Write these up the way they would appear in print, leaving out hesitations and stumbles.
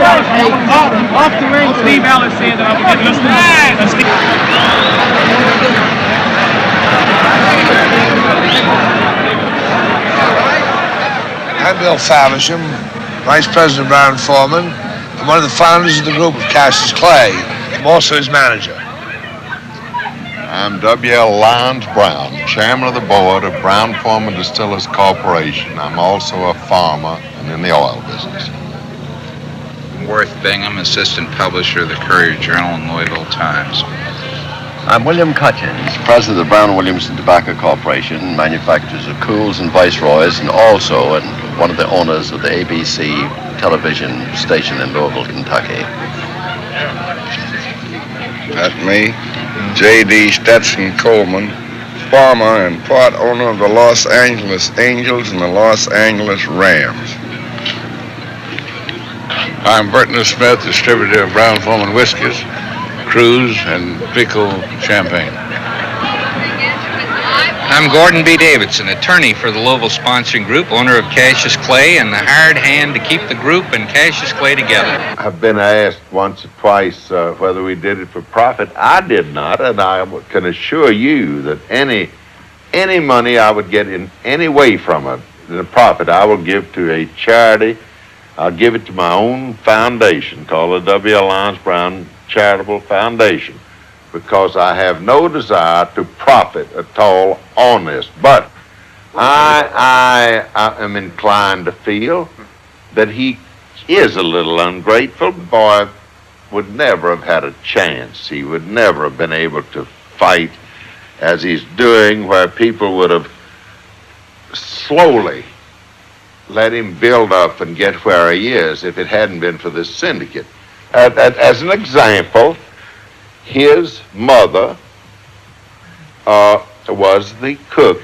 Off the ring. Steve Allen said that I would get listeners. I'm Bill Faversham, Vice President of Brown Foreman, and one of the founders of the group of Cassius Clay. I'm also his manager. I'm W.L. Lyons Brown, Chairman of the Board of Brown Foreman Distillers Corporation. I'm also a farmer and in the oil business. Worth Bingham, Assistant Publisher of the Courier-Journal and Louisville Times. I'm William Cutchins, President of the Brown Williamson Tobacco Corporation, manufacturers of Cools and Viceroys, and also one of the owners of the ABC television station in Louisville, Kentucky. That's me, J.D. Stetson Coleman, farmer and part owner of the Los Angeles Angels and the Los Angeles Rams. I'm Burton Smith, distributor of Brown Foreman Whiskies, Cruz, and Pico Champagne. I'm Gordon B. Davidson, attorney for the Louisville Sponsoring Group, owner of Cassius Clay, and the hired hand to keep the group and Cassius Clay together. I've been asked once or twice whether we did it for profit. I did not, and I can assure you that any money I would get in any way from it, the profit, I will give to a charity. I'll give it to my own foundation called the W.L. Lyons Brown Charitable Foundation, because I have no desire to profit at all on this. But I am inclined to feel that he is a little ungrateful. Boy would never have had a chance. He would never have been able to fight as he's doing, where people would have slowly let him build up and get where he is if it hadn't been for this syndicate. As an example, his mother was the cook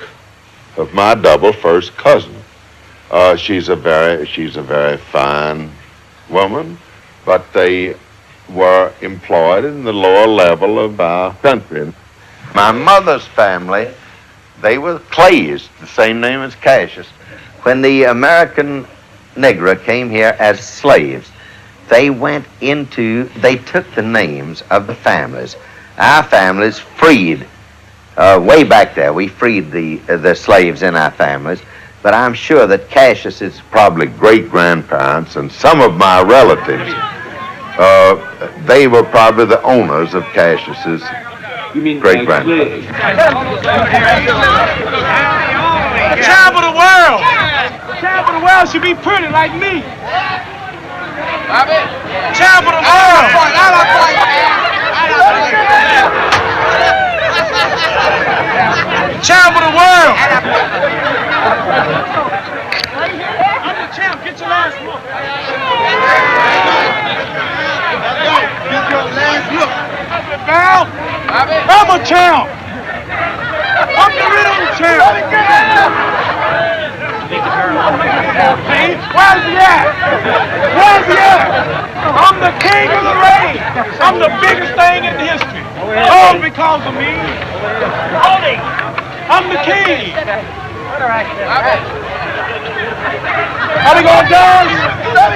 of my double first cousin. She's a very fine woman, but they were employed in the lower level of our country. My mother's family, they were Clays, the same name as Cassius. When the American Negro came here as slaves, they took the names of the families. Our families freed, way back there, we freed the slaves in our families, but I'm sure that Cassius's probably great-grandparents and some of my relatives, they were probably the owners of Cassius's great-grandparents. Champ of the world! Champ of the world should be pretty like me. Champ of the world! Champ of the world! I'm the champ. Get your last look. Get your last look. I'm a champ. I'm the real champ. See? Where's he at? Where's he at? I'm the king of the ring. I'm the biggest thing in history. All because of me. I'm the king. How they gonna dance?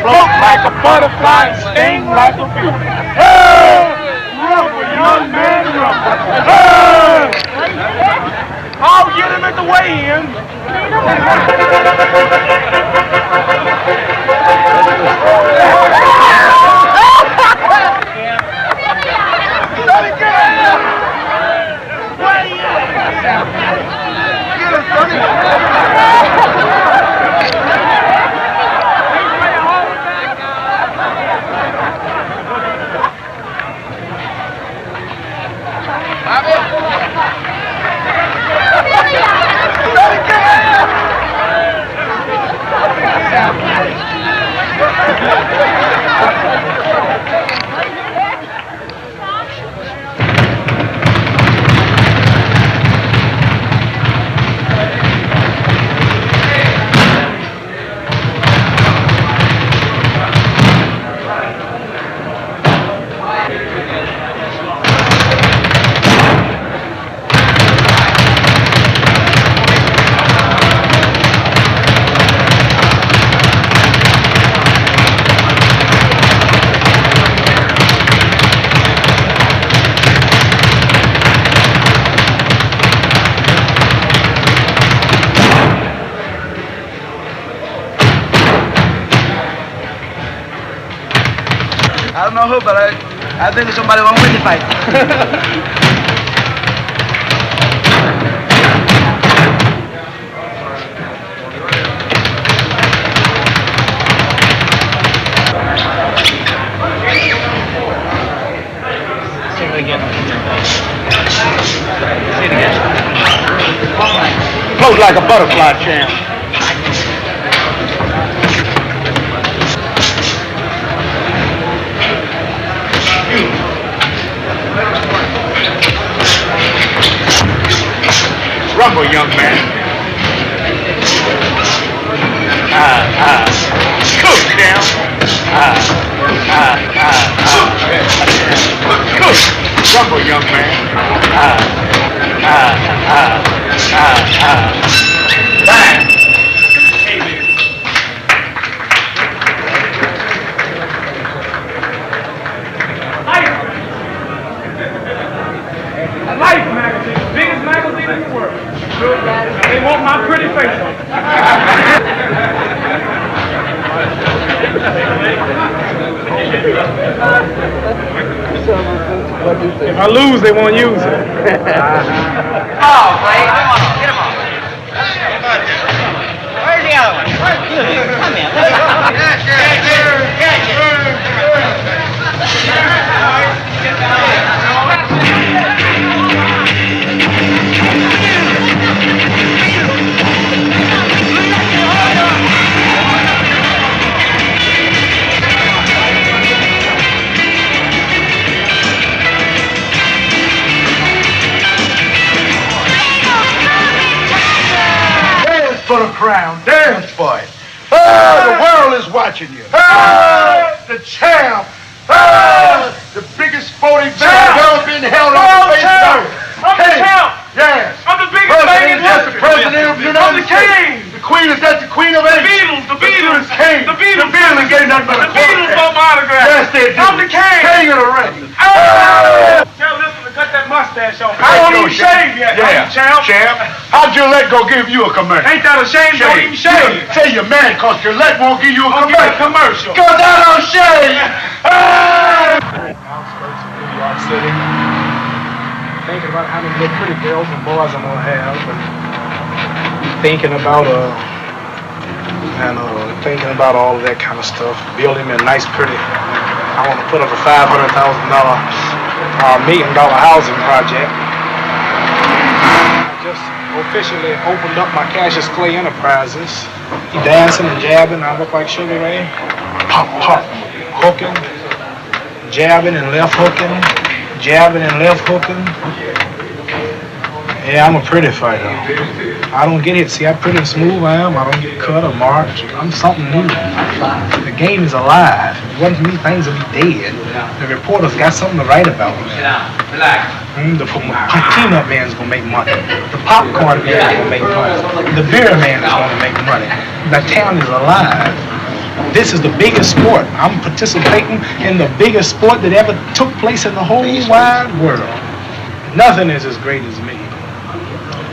Float like a butterfly and sting like a bee. Hey! Rumble, young man, rumble. Hey! I'll get him at the weigh-in. no hope, but I think somebody won't win the fight. Float like a butterfly, champ. Rumble, young man. Cook, champ. Cook. Rumble, young man. Bang. Life magazine, the biggest magazine in the world. They want my pretty face on it. If I lose, they won't use it. Oh, Clay, come on, get him on. Where's the other one? Come in, let's For the crown, dance for it. The world is watching you. The champ. The biggest sporting event ever been held on the face of earth. I'm the champ. Yes. I'm the biggest thing in history. The president of the United States. The queen is that the queen of England. The Beatles. King. The Beatles. The Beatles gave nothing but a The Beatles bought my autograph. Yes, they did. I'm the king. King of the ring. Tell this one to cut that mustache off. I don't even shave yet. Yeah. Champ. How'd Gillette go give you a commercial? Ain't that a shame? Don't even shave. Say you're mad because Gillette won't give you a Don't give me a commercial. commercial. Because I don't shave. Outskirts of New York City. Thinking about how many little pretty girls and boys I'm gonna have, and thinking about thinking about all of that kind of stuff. Building me a nice, pretty. I want to put up a $500,000, $1 million housing project. I just officially opened up my Cassius Clay Enterprises. He dancing and jabbing. I look like Sugar Ray. Pop, pop, hooking, jabbing and left hooking, jabbing and left hooking. Yeah, I'm a pretty fighter. I don't get hit. See how pretty and smooth I am? I don't get cut or marked. I'm something new. The game is alive. If it wasn't for me, things would be dead. The reporters got something to write about me. The peanut man's gonna make money. The popcorn man is gonna make money. The beer man is gonna make money. The town is alive. This is the biggest sport. I'm participating in the biggest sport that ever took place in the whole wide world. Nothing is as great as me.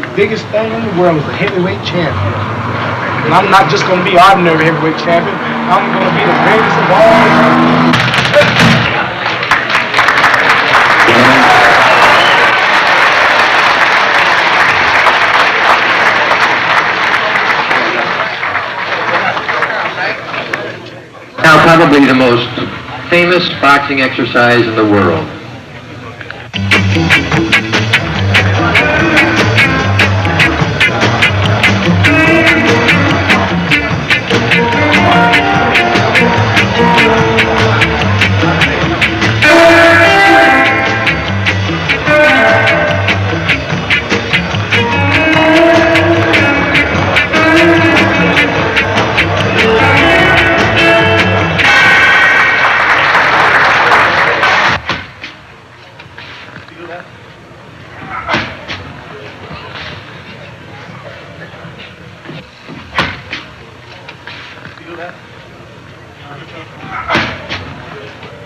The biggest thing in the world is the heavyweight champion. And I'm not just going to be ordinary heavyweight champion. I'm going to be the greatest of all time. Now probably the most famous boxing exercise in the world.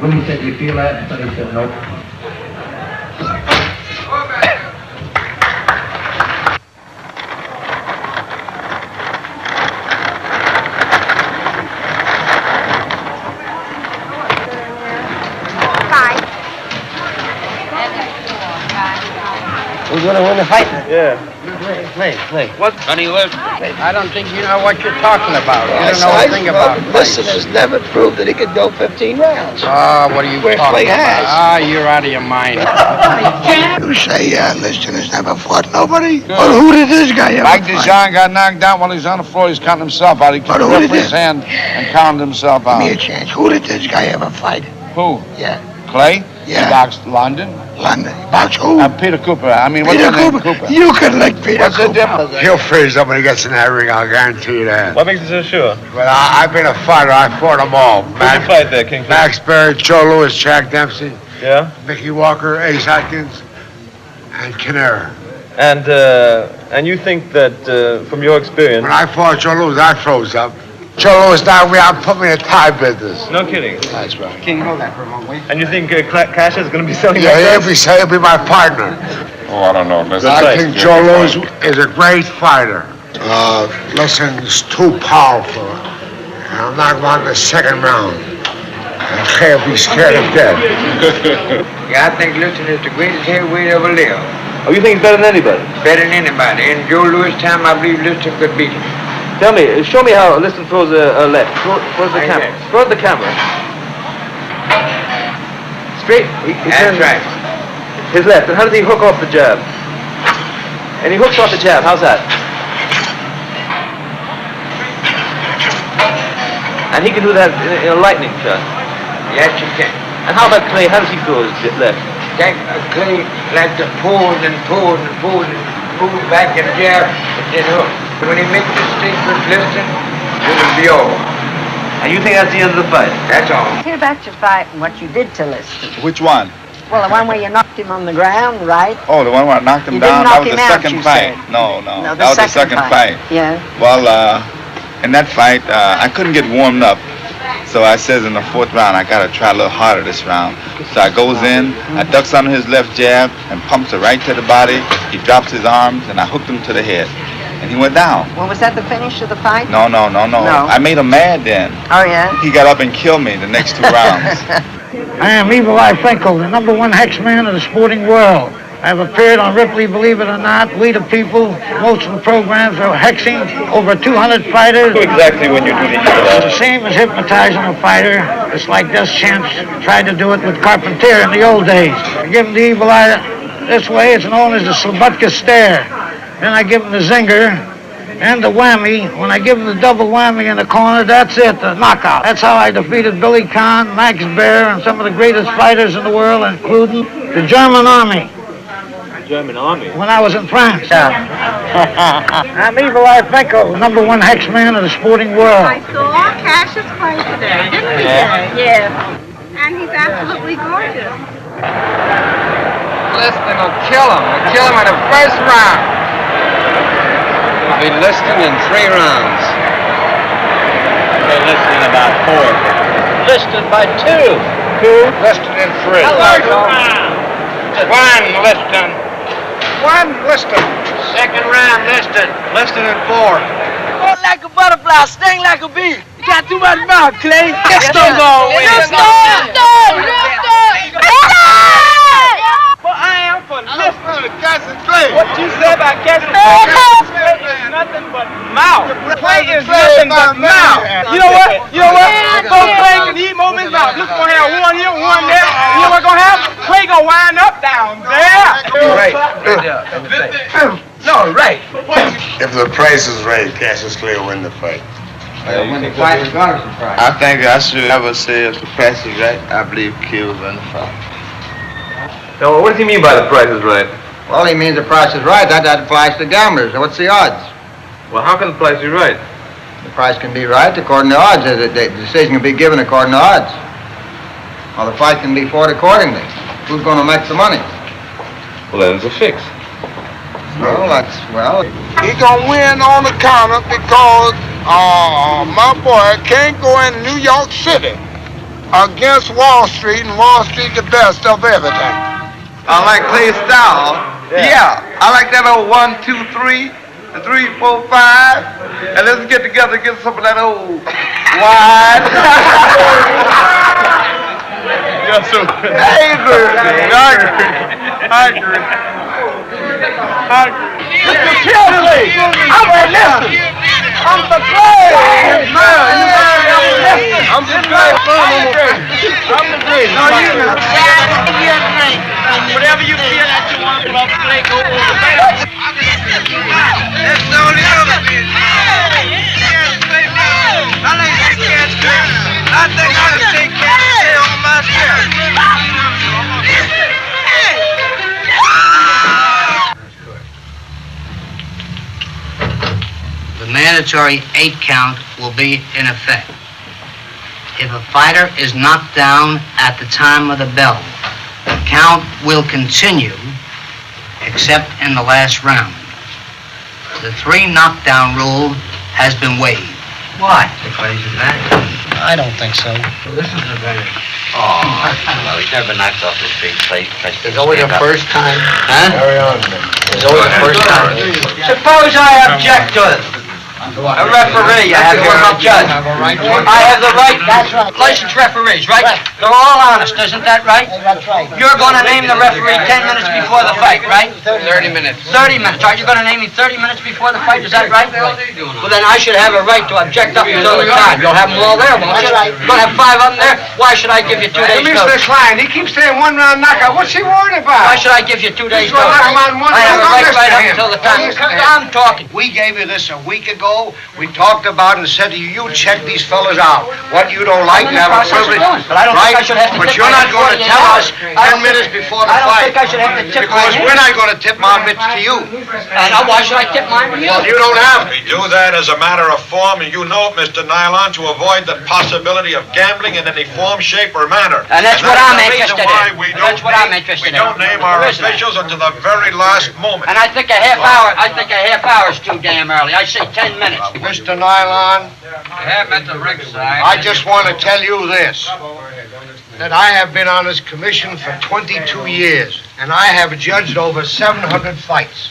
Willie said, "Do you feel that?" And he said, "Nope." Who's going to win the fight? Yeah. Play. What? Sonny Liston. I don't think you know what you're talking about. You don't know I anything about fights. Liston has never proved that he could go 15 rounds. Oh, what are you talking about? Ah, you're out of your mind. You say Liston has never fought nobody? Well, who did this guy ever Mike fight? DeJong got knocked out while he's on the floor. He's counting himself out. He took the referee's hand and counted himself out. Give me a chance. Who did this guy ever fight? Who? Yeah. Clay? Yeah. He boxed London. London. Box who? Peter Cooper. I mean, what's Peter his name? Cooper. You could lick Peter What's the Cooper. difference? He'll freeze up when he gets in that ring, I'll guarantee you that. What makes you so sure? But I've been a fighter. I fought them all. Who'd you fight there, King? Max Berry, Joe Louis, Jack Dempsey, Yeah? Mickey Walker, Ace Atkins, and Canera. And you think that, from your experience... When I fought Joe Louis, I froze up. Joe Louis knocked me out and put me in the tie business. No kidding. That's right. King, hold that for a moment, will you? And you think Cash is going to be selling Yeah, that? he'll be my partner. Oh, I don't know. I think Joe Louis is a great fighter. Liston's too powerful. And I'm not going to the second round. I can't be scared of death. Yeah, I think Liston is the greatest heavyweight ever lived. Oh, you think he's better than anybody? Better than anybody. In Joe Louis' time, I believe Liston could beat him. Tell me, show me how Liston throws a left. Throws the camera. Throw the camera. Straight. He That's turns right. his left. And how does he hook off the jab? And he hooks off the jab. How's that? And he can do that in a lightning shot. Yes, he can. And how about Clay? How does he throw his left? Clay like to pause and pause and pause and move back and jab and then hook. When he makes a mistake with Liston, it'll be over. And you think that's the end of the fight? That's all. Hear about your fight and what you did to Liston. Which one? Well, the one where you knocked him on the ground, right? Oh, the one where I knocked him You down? didn't knock That was him the out, second you fight. said. No. No, That was the second fight. Yeah. Well, in that fight, I couldn't get warmed up. So I says in the fourth round, I gotta try a little harder this round. So I goes in, I ducks under his left jab and pumps it right to the body. He drops his arms and I hooked him to the head. And he went down. Well, was that the finish of the fight? No. I made him mad then. Oh, yeah? He got up and killed me the next 2 rounds. I am Evil Eye Finkel, the #1 hex man of the sporting world. I have appeared on Ripley, Believe It or Not, We the People. Most of the programs are hexing over 200 fighters. Who exactly when you do the It's the same as hypnotizing a fighter. It's like Des Champs tried to do it with Carpentier in the old days. I give him the evil eye this way. It's known as the Slabutka stare. Then I give him the zinger and the whammy. When I give him the double whammy in the corner, that's it, the knockout. That's how I defeated Billy Kahn, Max Baer, and some of the greatest fighters in the world, including the German Army. German Army? When I was in France. I'm Evil Eye Finkel, #1 hex man of the sporting world. I saw Cassius Clay today, didn't we? Yes. And he's absolutely gorgeous. Liston will kill him. He'll kill him in the first round. It'll be Liston in 3 rounds. Okay, Liston in about 4. Liston by 2. Liston in 3. One Liston. One Liston. Second round Liston. Liston in 4. Go like a butterfly, sting like a bee. You got too much mouth, Clay. Liston gonna win. Well, I am for Liston. What you said about Cassius Clay is nothing but mouth. Clay is nothing but mouth. You know what? Both Clay can eat more than his mouth. This gonna have one here, one there. You know what gonna happen? Clay gonna wind up down there. Right. No, right. If the price is right, Cassius Clay will win the fight. When the fight is going to surprise. I think I should never say if the price is right. I believe Kid will win the fight. Now, what does he mean by the price is right? Well, he means the price is right. That applies to gamblers. What's the odds? Well, how can the price be right? The price can be right according to odds. The decision can be given according to odds. Well, the fight can be fought accordingly. Who's going to make the money? Well, then it's a fix. Well, He gonna win on the counter because my boy can't go in New York City against Wall Street, and Wall Street the best of everything. I like Clay's style. Yeah. I like that old 1, 2, 3, and 3, 4, 5. And let's get together and get some of that old wine. Yes, sir. I agree. Mr. Tilsley! I'm a listen! I'm the great! I'm the great! I'm the great! No, you drink. Whatever you feel that you want to play, go over there. That's the only other thing. I like that cat drink. I think I can take cat on myself. The mandatory 8 count will be in effect. If a fighter is knocked down at the time of the bell, the count will continue except in the last round. The 3 knockdown rule has been waived. Why? Because of that? I don't think so. This is a better. Oh, well, he's never been knocked off his feet. It's always the first time. Huh? Carry on. It's always the first time. Suppose I object to it. A referee, I have here, a judge. I have the right. That's right. Licensed referees, right? They're all honest, isn't that right? That's right. You're going to name the referee 10 minutes before the fight, right? 30 minutes. 30 minutes. Are you going to name me 30 minutes before the fight? Is that right? Well, then I should have a right to object up until the time. You'll have them all there, won't you? You're going to have 5 of them there? Why should I give you 2 days Mr. notice? Klein, he keeps saying 1 round knockout. What's he worried about? Why should I give you 2 days He's gonna notice? knock him out in 1 I have a round. right up until the time. I'm talking. We gave you this a week ago. We talked about it and said to you, you check these fellas out. What you don't like, you have a privilege. But I don't think I should have to But tip you're my not going to $48. tell us 10 minutes before the I don't fight. think I should have to tip my Because hand. we're not going to tip our mitts to you. And why should I tip mine to you? Well, you don't have to. We do that as a matter of form, and you know it, Mr. Nylon, to avoid the possibility of gambling in any form, shape, or manner. And that's what I'm the reason interested why in. we And don't that's what I'm interested in. We don't name our Listen. officials until the very last moment. And I think a half hour is too damn early. I say 10 minutes. Mr. Nylon, I have at the ringside. I just want to tell you this, that I have been on this commission for 22 years, and I have judged over 700 fights.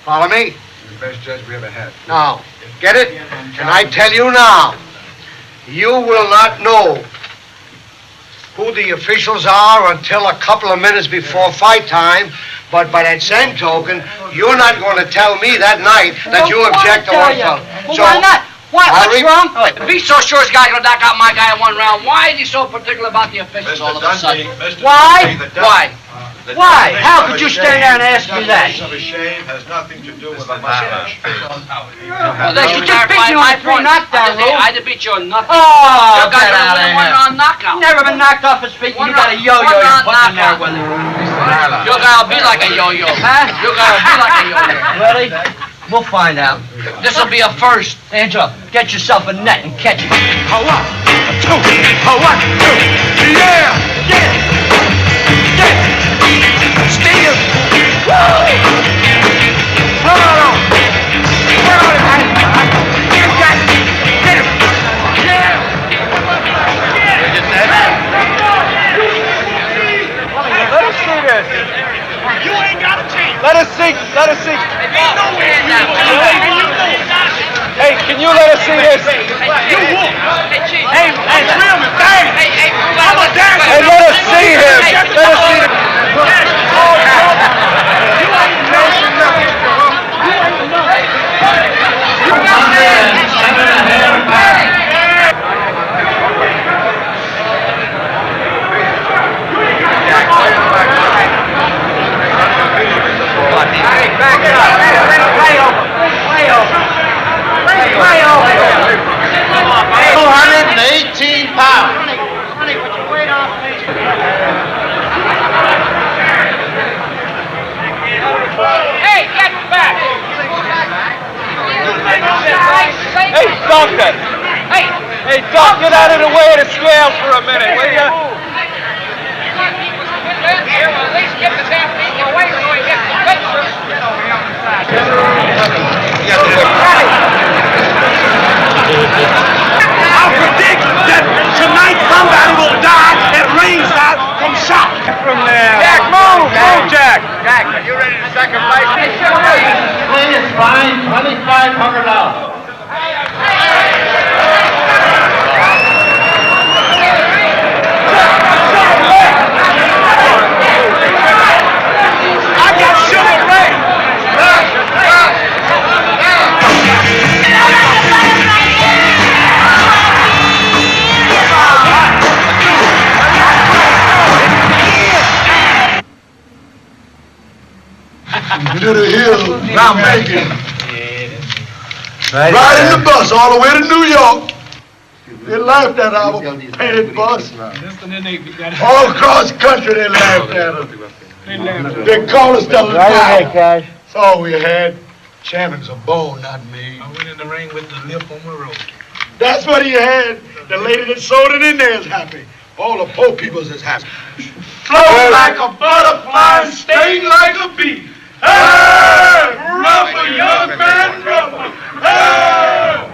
Follow me? The best judge we ever had. Now, get it? And I tell you now, you will not know who the officials are until a couple of minutes before fight time, but by that same token, you're not going to tell me that night that you object to one fellow. Well, why not? What's Harry? wrong? If he's so sure his guy's gonna knock out my guy in 1 round, why is he so particular about the officials all of a sudden? Why? Why? Why? How could you stand there and ask me that? The of a shame has nothing to do with a mustache. Well, they should just beat you on the 3 knockdown rule. I'd have beat you on nothing. Oh, Your guy get out of got a here. 1 round knockout. Never been knocked off his feet, and you got a yo-yo you're putting in there with him. Your guy will be like a yo-yo. Huh? Your guy will be like a yo-yo. Really? We'll find out. This'll be a first. Angela, get yourself a net and catch it. A 1, a 2, a 1, 2. Yeah! Yeah! Yeah! Steve! Woo! Hold on! Hold on! Get him, guys! Get him! Yeah! What you said? Let us see this. You ain't got a chance! Let us see. Let us see. Hey, can you let us see this? You won't. Hey, Trim, dang. I'm a dancer. Hey, let us see him. Let us see him. Back it up. Way over. 218 pounds. Honey, put your weight off me. Hey, get back. Hey, Duncan. Hey, Doc, get out of the way of the scales for a minute, will ya? Here, well, at least get the damn thing away so he gets the picture. Get over here on the side. I predict that tonight somebody will die at ringside from shock. From there. Jack, move! Move, Jack! Jack, are you ready to sacrifice me? Please fine $2,500. I got sugar to the hills, now making. Right in the bus all the way to New York. They laughed at our painted bus. All across the country they laughed at us. They called us the Lion. That's all we had. Champion's a bone, not me. I went in the ring with the lip on my road. That's what he had. The lady that sold it in there is happy. All the poor peoples is happy. Float like a butterfly, sting like a bee. Hey! Rubber, young man, rubber. Hey!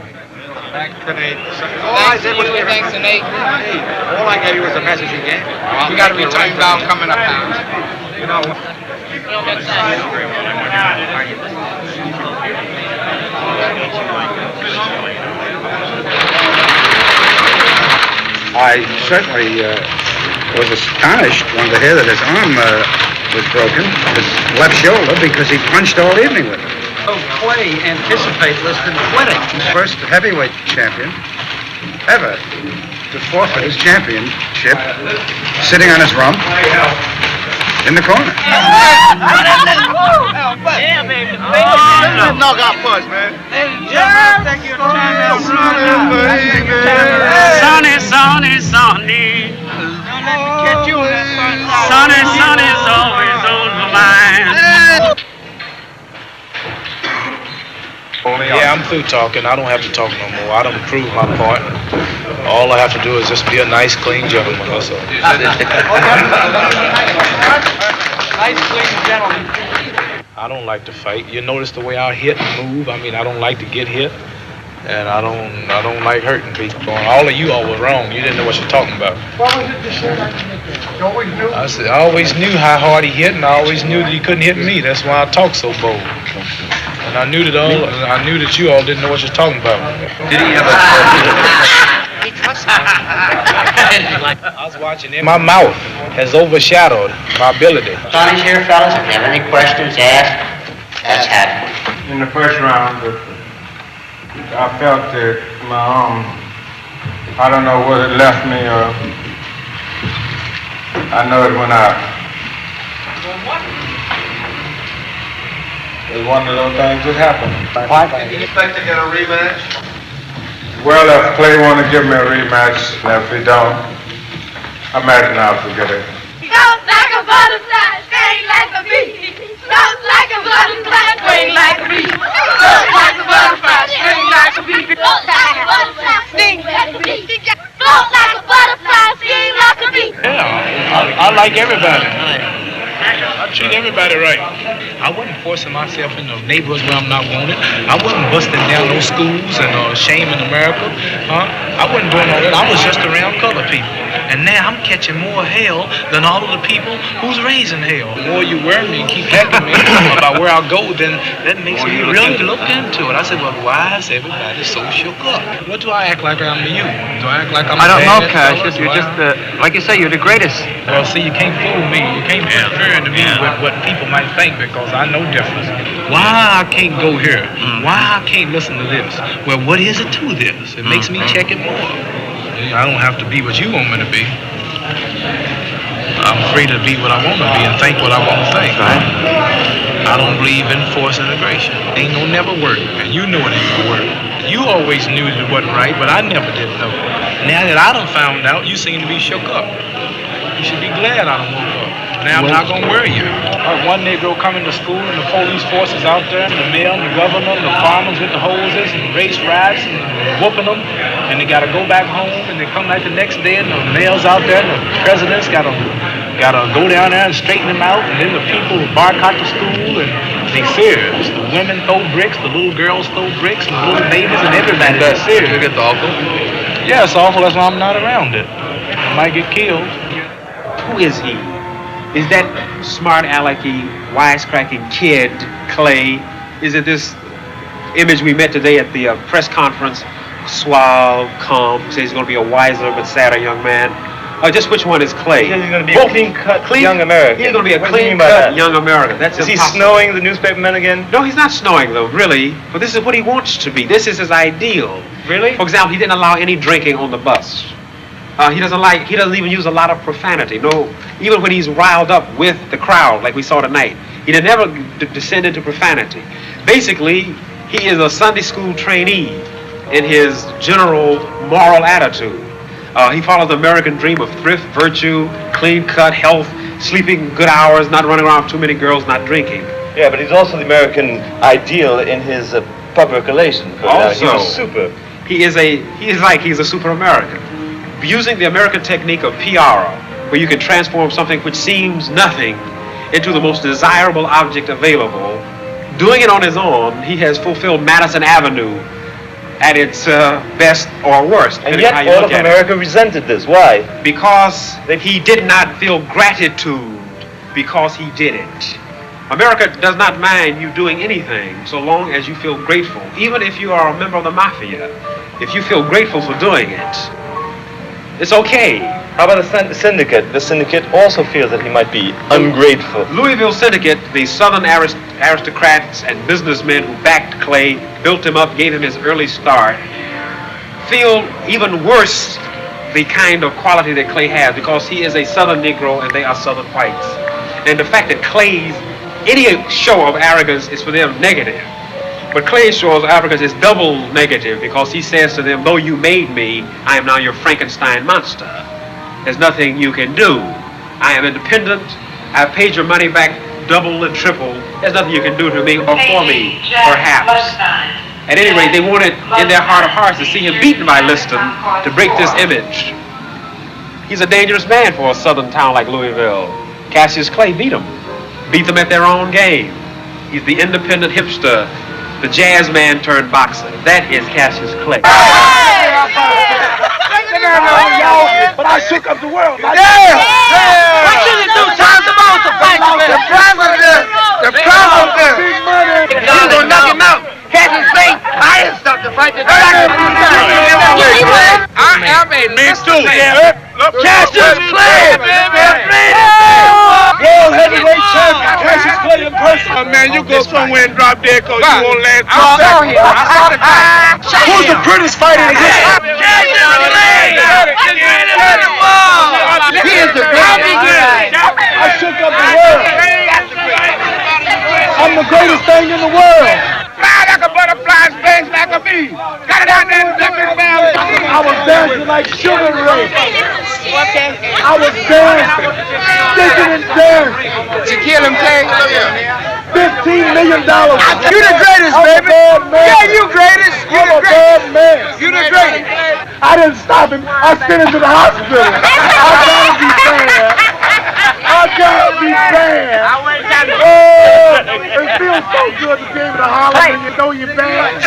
Back to Nate. All I did was thanks to Nate. All I gave you was a message you gave. We got to be timed down coming up now. You know. I certainly was astonished when to hear that his arm was broken, his left shoulder, because he punched all evening with it. Clay anticipate less than quitting. First heavyweight champion ever to forfeit his championship sitting on his rump in the corner. Yeah, baby. Knock out punch, man. Take your time. Sonny, Sonny, Sonny. Don't let me catch you on that punch. Sonny, Sonny's always on my mind. Yeah, I'm through talking. I don't have to talk no more. I done proved my part. All I have to do is just be a nice, clean gentleman, that's all. Nice, clean gentleman. I don't like to fight. You notice the way I hit and move? I mean, I don't like to get hit. And I don't like hurting people. All of you all was wrong. You didn't know what you're talking about. What was it the shirt you always knew? I said, I always knew how hard he hit, and I always knew that he couldn't hit me. That's why I talk so bold. And I knew that you all didn't know what you're talking about. Did he ever? I was watching it. My mouth has overshadowed my ability. Sonny's here, fellas. If you have any questions, ask. Let's have it. In the first round, I felt that my arm, I don't know whether it left me or I know it went out. It's one of those things that happen. Can you expect to get a rematch? Well, if Clay want to give me a rematch, and if he don't, I imagine I'll forget it. Float like a butterfly, sting like a bee. Float like a butterfly, sting like a bee. Float like a butterfly, sting like a bee. Float like a butterfly, sting like a bee. Float like a butterfly, sting like a bee. Yeah, I like everybody. I treat everybody right. I wasn't forcing myself in the neighborhoods where I'm not wanted. I wasn't busting down those schools and shaming America. I wasn't doing all that. I was just around colored people. And now I'm catching more hell than all of the people who's raising hell. The more you worry me and keep asking me about where I go, then that makes me really look into it. I said, well, why is everybody so shook up? What do I act like I'm to you? Do I act like I'm I don't know, bad Cassius. fella? You're just, like you say, you're the greatest. Well, see, you can't fool me. You can't interfere into me with what people might think because I know difference. Why I can't go here? Why I can't listen to this? Well, what is it to this? It makes me check it more. I don't have to be what you want me to be. I'm free to be what I want to be and think what I want to think. I don't believe in forced integration. It ain't gonna never work, and you know it ain't gonna work. You always knew it wasn't right, but I never did know. Now that I done found out, you seem to be shook up. You should be glad I done woke up. Now I'm not gonna worry you. One Negro coming to school and the police force is out there, and the mayor and the governor and the farmers with the hoses and race riots and whooping them, and they gotta go back home, and they come back the next day and the mayor's out there and the president's gotta go down there and straighten them out, and then the people boycott the school and they serious. The women throw bricks, the little girls throw bricks, and the little babies and everybody. That's serious. You get awful? Yeah, it's awful. That's why I'm not around it. I might get killed. Who is he? Is that smart alecky, wisecracking kid, Clay? Is it this image we met today at the press conference? Suave, calm, says he's going to be a wiser but sadder young man. Or just which one is Clay? He's going to be a clean-cut young American. He's going to be a What do you mean by clean-cut that? young American. That's Is he impossible. snowing the newspapermen again? No, he's not snowing though, really. But this is what he wants to be. This is his ideal. Really? For example, he didn't allow any drinking on the bus. He doesn't even use a lot of profanity. No, even when he's riled up with the crowd, like we saw tonight. He did never descend into profanity. Basically, he is a Sunday school trainee in his general moral attitude. He follows the American dream of thrift, virtue, clean cut, health, sleeping good hours, not running around with too many girls, not drinking. Yeah, but he's also the American ideal in his public relations. Also, he's a super. He's a super American. Using the American technique of PR, where you can transform something which seems nothing into the most desirable object available. Doing it on his own, he has fulfilled Madison Avenue at its best or worst. And yet all of America resented this. Why? Because he did not feel gratitude because he did it. America does not mind you doing anything so long as you feel grateful. Even if you are a member of the mafia, if you feel grateful for doing it, it's okay. How about the syndicate? The syndicate also feels that he might be ungrateful. Louisville Syndicate, the Southern aristocrats and businessmen who backed Clay, built him up, gave him his early start, feel even worse the kind of quality that Clay has because he is a Southern Negro and they are Southern whites. And the fact that Clay's, any show of arrogance is for them negative. But Clay's show of arrogance is double negative because he says to them, though you made me, I am now your Frankenstein monster. There's nothing you can do. I am independent. I've paid your money back double and triple. There's nothing you can do to me or for me, perhaps. At any rate, they wanted in their heart of hearts to see him beaten by Liston to break this image. He's a dangerous man for a southern town like Louisville. Cassius Clay beat them at their own game. He's the independent hipster, the jazz man turned boxer. That is Cassius Clay. But I shook up the world. What should you do? Time the ball to fight the president. You gonna knock him out. Cassius Clay, I ain't stopped to fight the president. I am a mystery. Cassius Clay. World heavyweight champion. Cassius Clay in person. Oh, man, you go somewhere and drop dead because you won't last. Who's the prettiest fighter in history? Cassius Clay. He is the greatest. I shook up the world. I'm the greatest thing in the world. Fly like a butterfly, space like a bee. Got it out there in the family. I was dancing like Sugar Ray. I was dancing, sticking and dancing. Did you kill him, Clay? $15 million. You the greatest, baby. Yeah, you greatest. I'm a bad man. You the greatest. I didn't stop him. I sent him to the hospital. I gotta be fair. Oh, it feels so good to be able to holler when you know you're bad.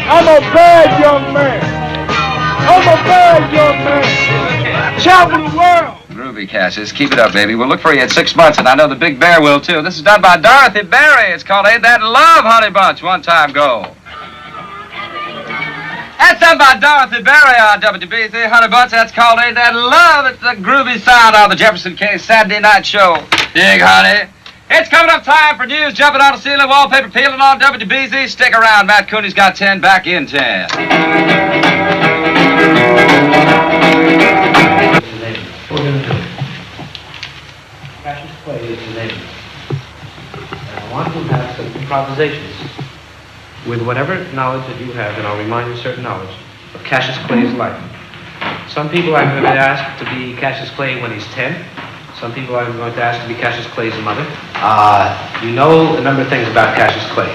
I'm a bad young man. I'm a bad young man. Travel the world. Groovy, Cassius. Keep it up, baby. We'll look for you in 6 months, and I know the Big Bear will, too. This is done by Dorothy Berry. It's called Ain't That Love, Honey Bunch. One time go. That's done by Dorothy Berry on WBC, Honey Bunch. That's called Ain't That Love. It's the groovy sound on the Jefferson K Saturday Night Show. Dig, honey. It's coming up time for news, jumping on the ceiling, wallpaper peeling on WBZ. Stick around. Matt Cooney's got 10 back in 10. What we're going to do. Cassius Clay is the name. And I want to have some improvisations with whatever knowledge that you have, and I'll remind you certain knowledge of Cassius Clay's life. Some people I'm going to ask to be Cassius Clay when he's 10. Some people I'm going to ask to be Cassius Clay's mother. You know a number of things about Cassius Clay.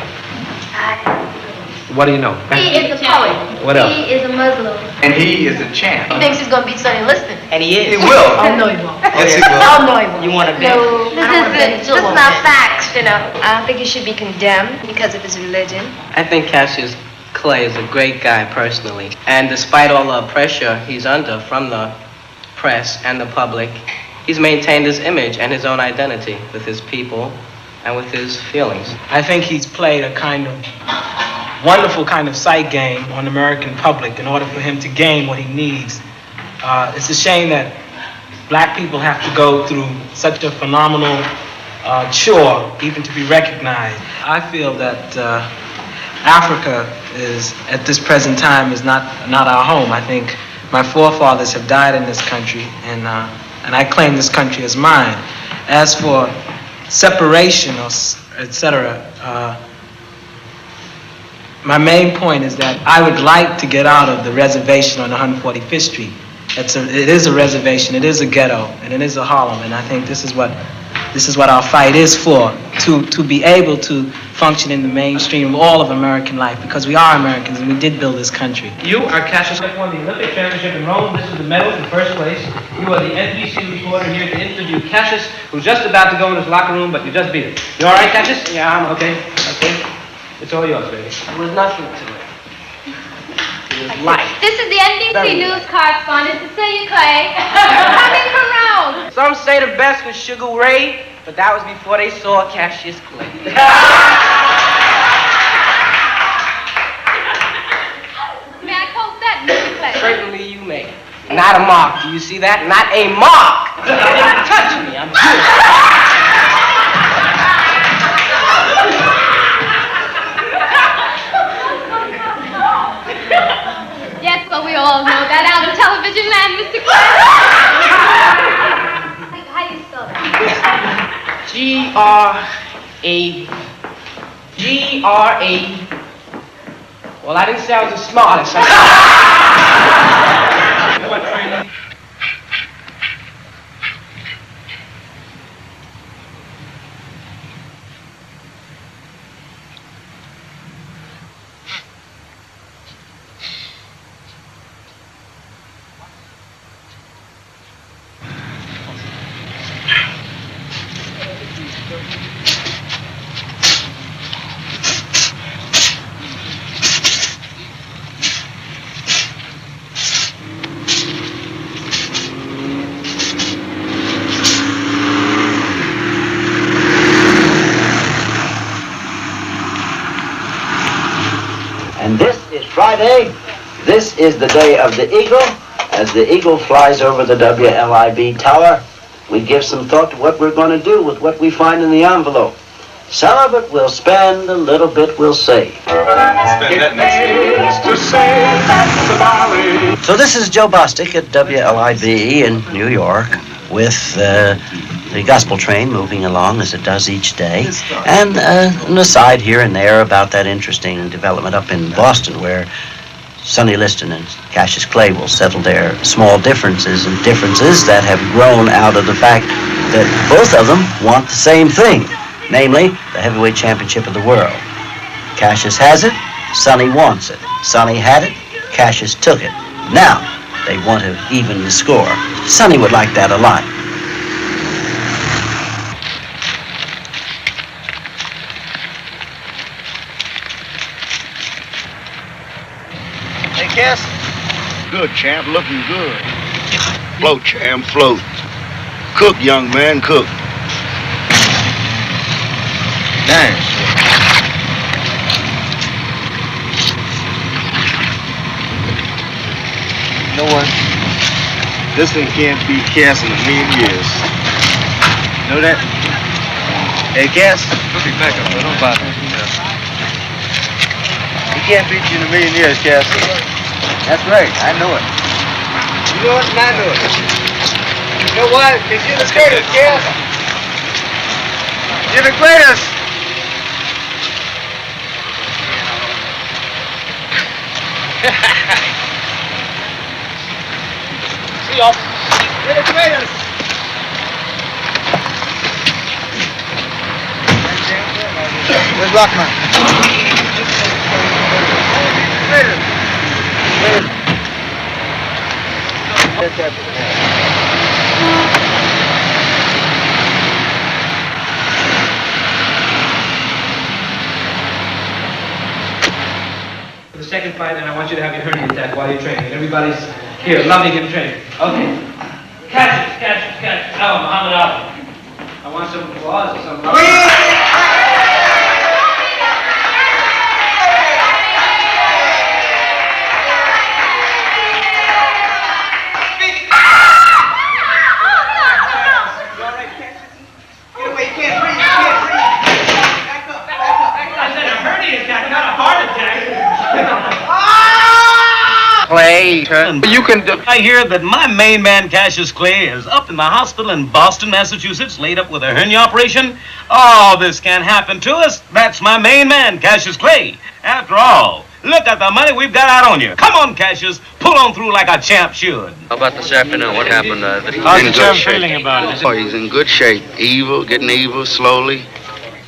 What do you know? He is a poet. What else? He is a Muslim. And he is a champ. He thinks he's gonna beat Sonny Liston. And he is. He will. Oh no, he won't. Yes, he will. Oh no, he won't. You want to bet? No, this is not facts, you know. I don't think he should be condemned because of his religion. I think Cassius Clay is a great guy personally. And despite all the pressure he's under from the press and the public, he's maintained his image and his own identity with his people and with his feelings. I think he's played a kind of wonderful kind of sight game on the American public in order for him to gain what he needs. It's a shame that black people have to go through such a phenomenal chore even to be recognized. I feel that Africa is, at this present time, is not our home. I think my forefathers have died in this country, and I claim this country as mine. As for separation or etc., my main point is that I would like to get out of the reservation on 145th Street. It is a reservation, it is a ghetto, and it is a Harlem, and I think this is what our fight is for, to be able to function in the mainstream of all of American life, because we are Americans and we did build this country. You are Cassius Clay, won the Olympic championship in Rome. This is the medal in first place. You are the NBC reporter here to interview Cassius, who's just about to go in his locker room, but you just beat him. You all right, Cassius? Yeah, I'm okay. It's all yours, baby. There was nothing to it. It was life. This is the NBC Very News correspondent, Cecilia Clay. Coming from Rome. Some say the best was Sugar Ray, but that was before they saw Cassius Clay. May I quote that, Mr. Clay? Certainly you may. Not a mark. Do you see that? Not a mark. Touch me. I'm good. Yes, well, we all know that out of television land, Mr. Clay. How do you spell that? G-R-A. Well, I didn't say I was the smartest. And this is Friday. This is the day of the eagle. As the eagle flies over the WLIB tower, we give some thought to what we're going to do with what we find in the envelope. Some of it we'll spend, a little bit we'll save. So this is Joe Bostic at WLIB in New York with the gospel train moving along as it does each day, and an aside here and there about that interesting development up in Boston where Sonny Liston and Cassius Clay will settle their small differences and differences that have grown out of the fact that both of them want the same thing, namely the heavyweight championship of the world. Cassius has it, Sonny wants it. Sonny had it, Cassius took it. Now they want to even the score. Sonny would like that a lot. Hey, Cass. Good, champ. Looking good. Float, champ. Float. Cook, young man. Cook. Dang. You know what? This one can't beat Cass in a million years. Know that? Hey, Cass. Look at back up. Don't bother. He can't beat you in a million years, Cass. That's right. I know it. You know it, and I know it. You know what? Because you're the greatest, Cass. You're the greatest. See y'all. You're the greatest. Where's Lockman? For the second fight, and I want you to have your hernia attack while you're training. Everybody's here, loving him training. Okay. Catch it. Oh, Muhammad Ali. I want some applause or something. Clay, you can. I hear that my main man, Cassius Clay, is up in the hospital in Boston, Massachusetts, laid up with a hernia operation. Oh, this can't happen to us. That's my main man, Cassius Clay. After all, look at the money we've got out on you. Come on, Cassius, pull on through like a champ should. How about this afternoon? What happened? How's the champ feeling about it? Oh, he's in good shape. Getting evil slowly.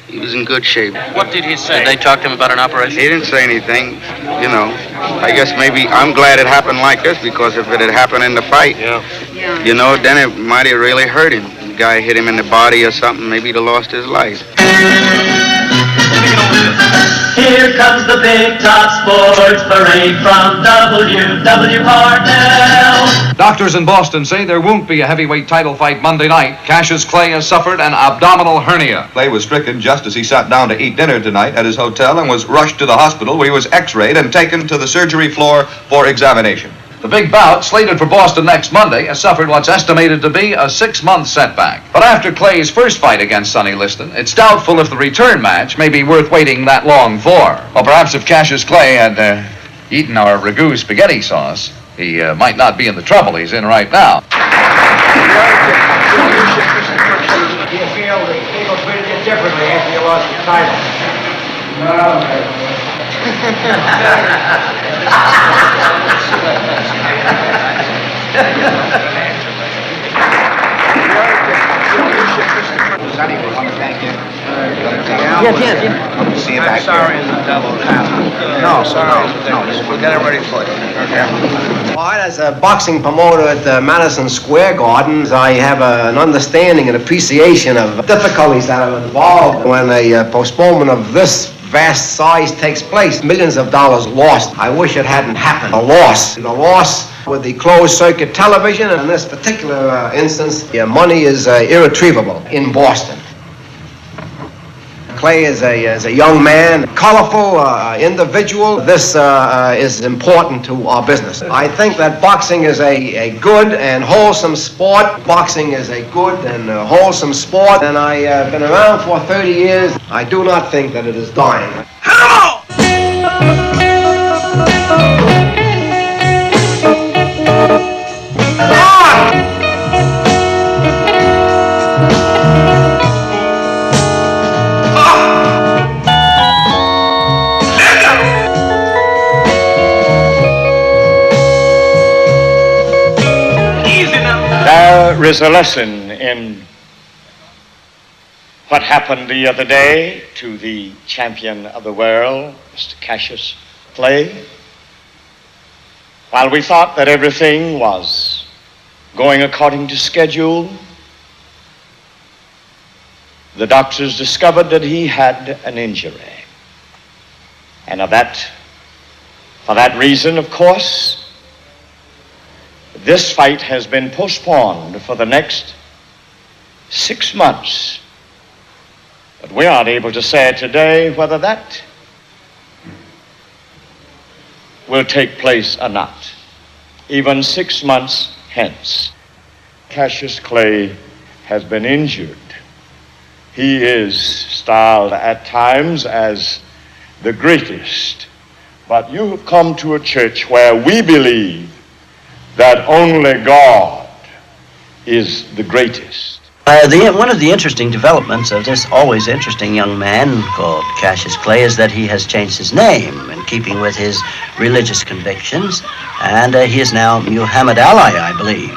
He was in good shape. What did he say? Did they talk to him about an operation? He didn't say anything, you know. I guess maybe I'm glad it happened like this, because if it had happened in the fight, you know, then it might have really hurt him. The guy hit him in the body or something, maybe he'd have lost his life. Here comes the Big Top Sports Parade from W.W. Parnell. Doctors in Boston say there won't be a heavyweight title fight Monday night. Cassius Clay has suffered an abdominal hernia. Clay was stricken just as he sat down to eat dinner tonight at his hotel and was rushed to the hospital, where he was x-rayed and taken to the surgery floor for examination. The big bout, slated for Boston next Monday, has suffered what's estimated to be a 6-month setback. But after Clay's first fight against Sonny Liston, it's doubtful if the return match may be worth waiting that long for. Well, perhaps if Cassius Clay had eaten our ragu spaghetti sauce, he might not be in the trouble he's in right now. Do you feel that people treated you differently after you lost the title? Yes. See you back sorry in the double tap. No, we'll get it ready for you. Okay. All right, as a boxing promoter at the Madison Square Gardens, I have an understanding and appreciation of difficulties that are involved when a postponement of this vast size takes place. Millions of dollars lost. I wish it hadn't happened. A loss with the closed circuit television. In this particular instance, the money is irretrievable in Boston. Clay is a young man, colorful individual. This is important to our business. I think that boxing is a good and wholesome sport. Boxing is a good and wholesome sport, and I've been around for 30 years. I do not think that it is dying. There is a lesson in what happened the other day to the champion of the world, Mr. Cassius Clay. While we thought that everything was going according to schedule, the doctors discovered that he had an injury. And for that reason, of course, this fight has been postponed for the next 6 months. But we aren't able to say today whether that will take place or not, even 6 months hence. Cassius Clay has been injured. He is styled at times as the greatest. But you have come to a church where we believe that only God is the greatest. One of the interesting developments of this always interesting young man called Cassius Clay is that he has changed his name in keeping with his religious convictions, and he is now Muhammad Ali, I believe.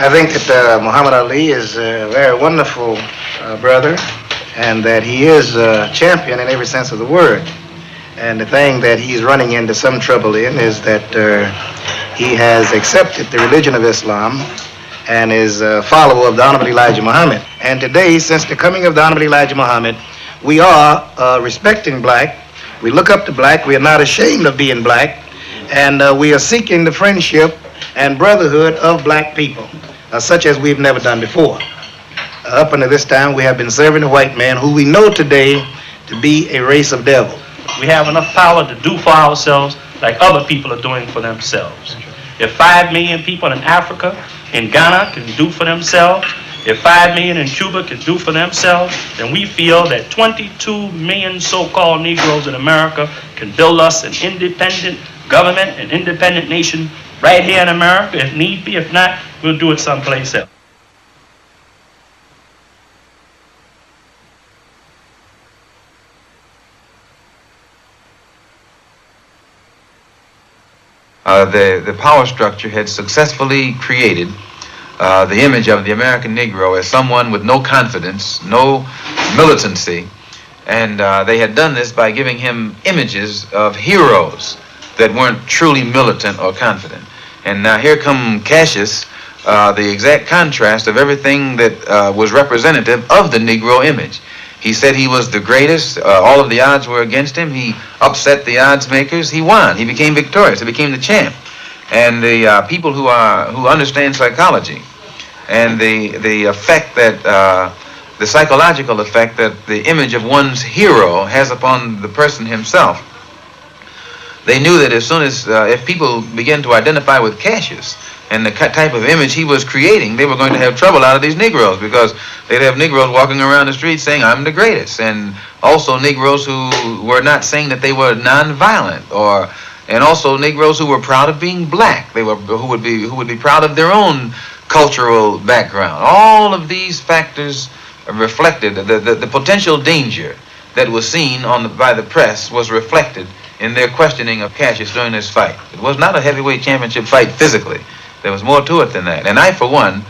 I think that Muhammad Ali is a very wonderful brother, and that he is a champion in every sense of the word. And the thing that he's running into some trouble in is that he has accepted the religion of Islam and is a follower of the Honorable Elijah Muhammad. And today, since the coming of the Honorable Elijah Muhammad, we are respecting black. We look up to black. We are not ashamed of being black. And we are seeking the friendship and brotherhood of black people, such as we've never done before. Up until this time, we have been serving the white man, who we know today to be a race of devils. We have enough power to do for ourselves like other people are doing for themselves. If 5 million people in Africa, in Ghana can do for themselves, if 5 million in Cuba can do for themselves, then we feel that 22 million so-called Negroes in America can build us an independent government, an independent nation right here in America, if need be. If not, we'll do it someplace else. The power structure had successfully created the image of the American Negro as someone with no confidence, no militancy, and they had done this by giving him images of heroes that weren't truly militant or confident. And now here come Cassius, the exact contrast of everything that was representative of the Negro image. He said he was the greatest. All of the odds were against him. He upset the odds makers. He won. He became victorious. He became the champ. And the people who understand psychology and the effect that the psychological effect that the image of one's hero has upon the person himself, they knew that as soon as if people began to identify with Cassius and the type of image he was creating, they were going to have trouble out of these Negroes, because they'd have Negroes walking around the street saying, "I'm the greatest," and also Negroes who were not saying that they were nonviolent, and also Negroes who were proud of being black. Who would be proud of their own cultural background. All of these factors reflected the potential danger that was seen by the press was reflected in their questioning of Cassius during this fight. It was not a heavyweight championship fight physically. There was more to it than that. And I, for one,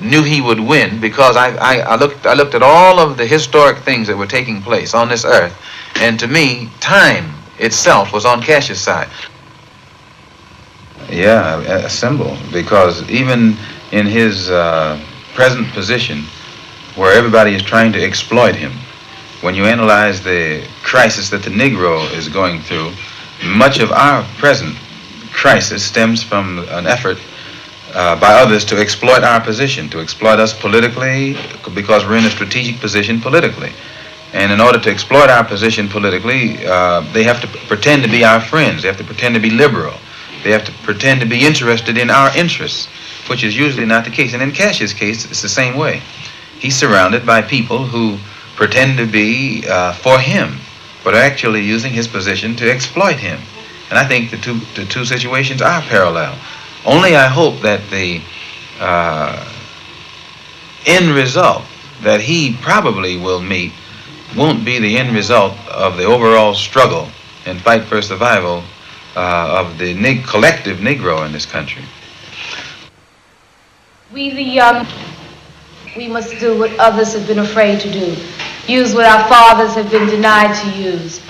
knew he would win, because I looked at all of the historic things that were taking place on this earth, and to me, time itself was on Cassius' side. Yeah, a symbol, because even in his present position, where everybody is trying to exploit him, when you analyze the crisis that the Negro is going through, much of our present crisis stems from an effort by others to exploit our position, to exploit us politically, because we're in a strategic position politically. And in order to exploit our position politically, they have to pretend to be our friends. They have to pretend to be liberal. They have to pretend to be interested in our interests, which is usually not the case. And in Cassius' case, it's the same way. He's surrounded by people who pretend to be for him, but are actually using his position to exploit him. And I think the two situations are parallel. Only I hope that the end result that he probably will meet won't be the end result of the overall struggle and fight for survival of the collective Negro in this country. We the young, we must do what others have been afraid to do. Use what our fathers have been denied to use.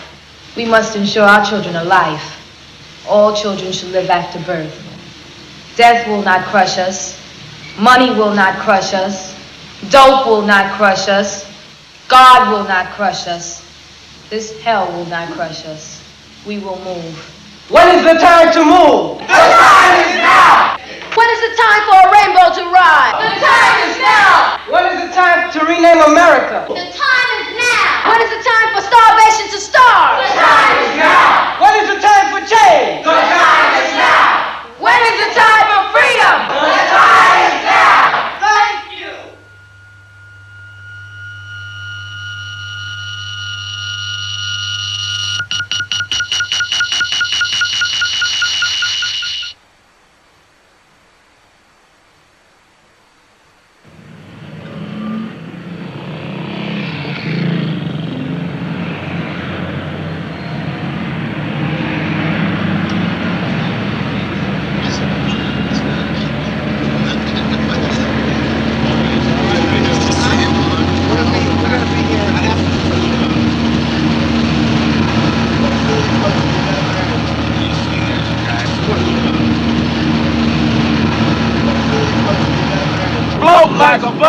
We must ensure our children a life. All children should live after birth. Death will not crush us. Money will not crush us. Dope will not crush us. God will not crush us. This hell will not crush us. We will move. When is the time to move? The time is now! When is the time for a rainbow to rise? The time is now! When is the time to rename America? The time is now! When is the time for starvation to starve? The time is now! When is the time for change? The time is now! When is the time for freedom? The time is now! Thank you!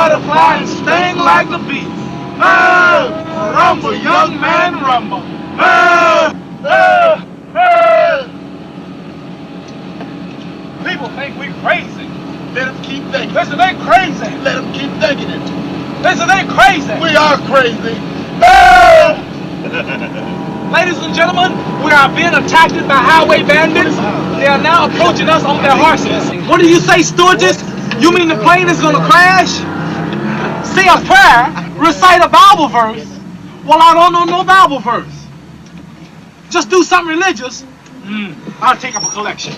butterfly and sting like the bee. Rumble, young man, rumble. People think we crazy. Let them keep thinking. Listen, they crazy. Let them keep thinking it. Listen, they crazy. We are crazy. Ladies and gentlemen, we are being attacked by highway bandits. They are now approaching us on their horses. What do you say, stewardess? You mean the plane is going to crash? Say a prayer, recite a Bible verse. Well, I don't know no Bible verse. Just do something religious. I'll take up a collection.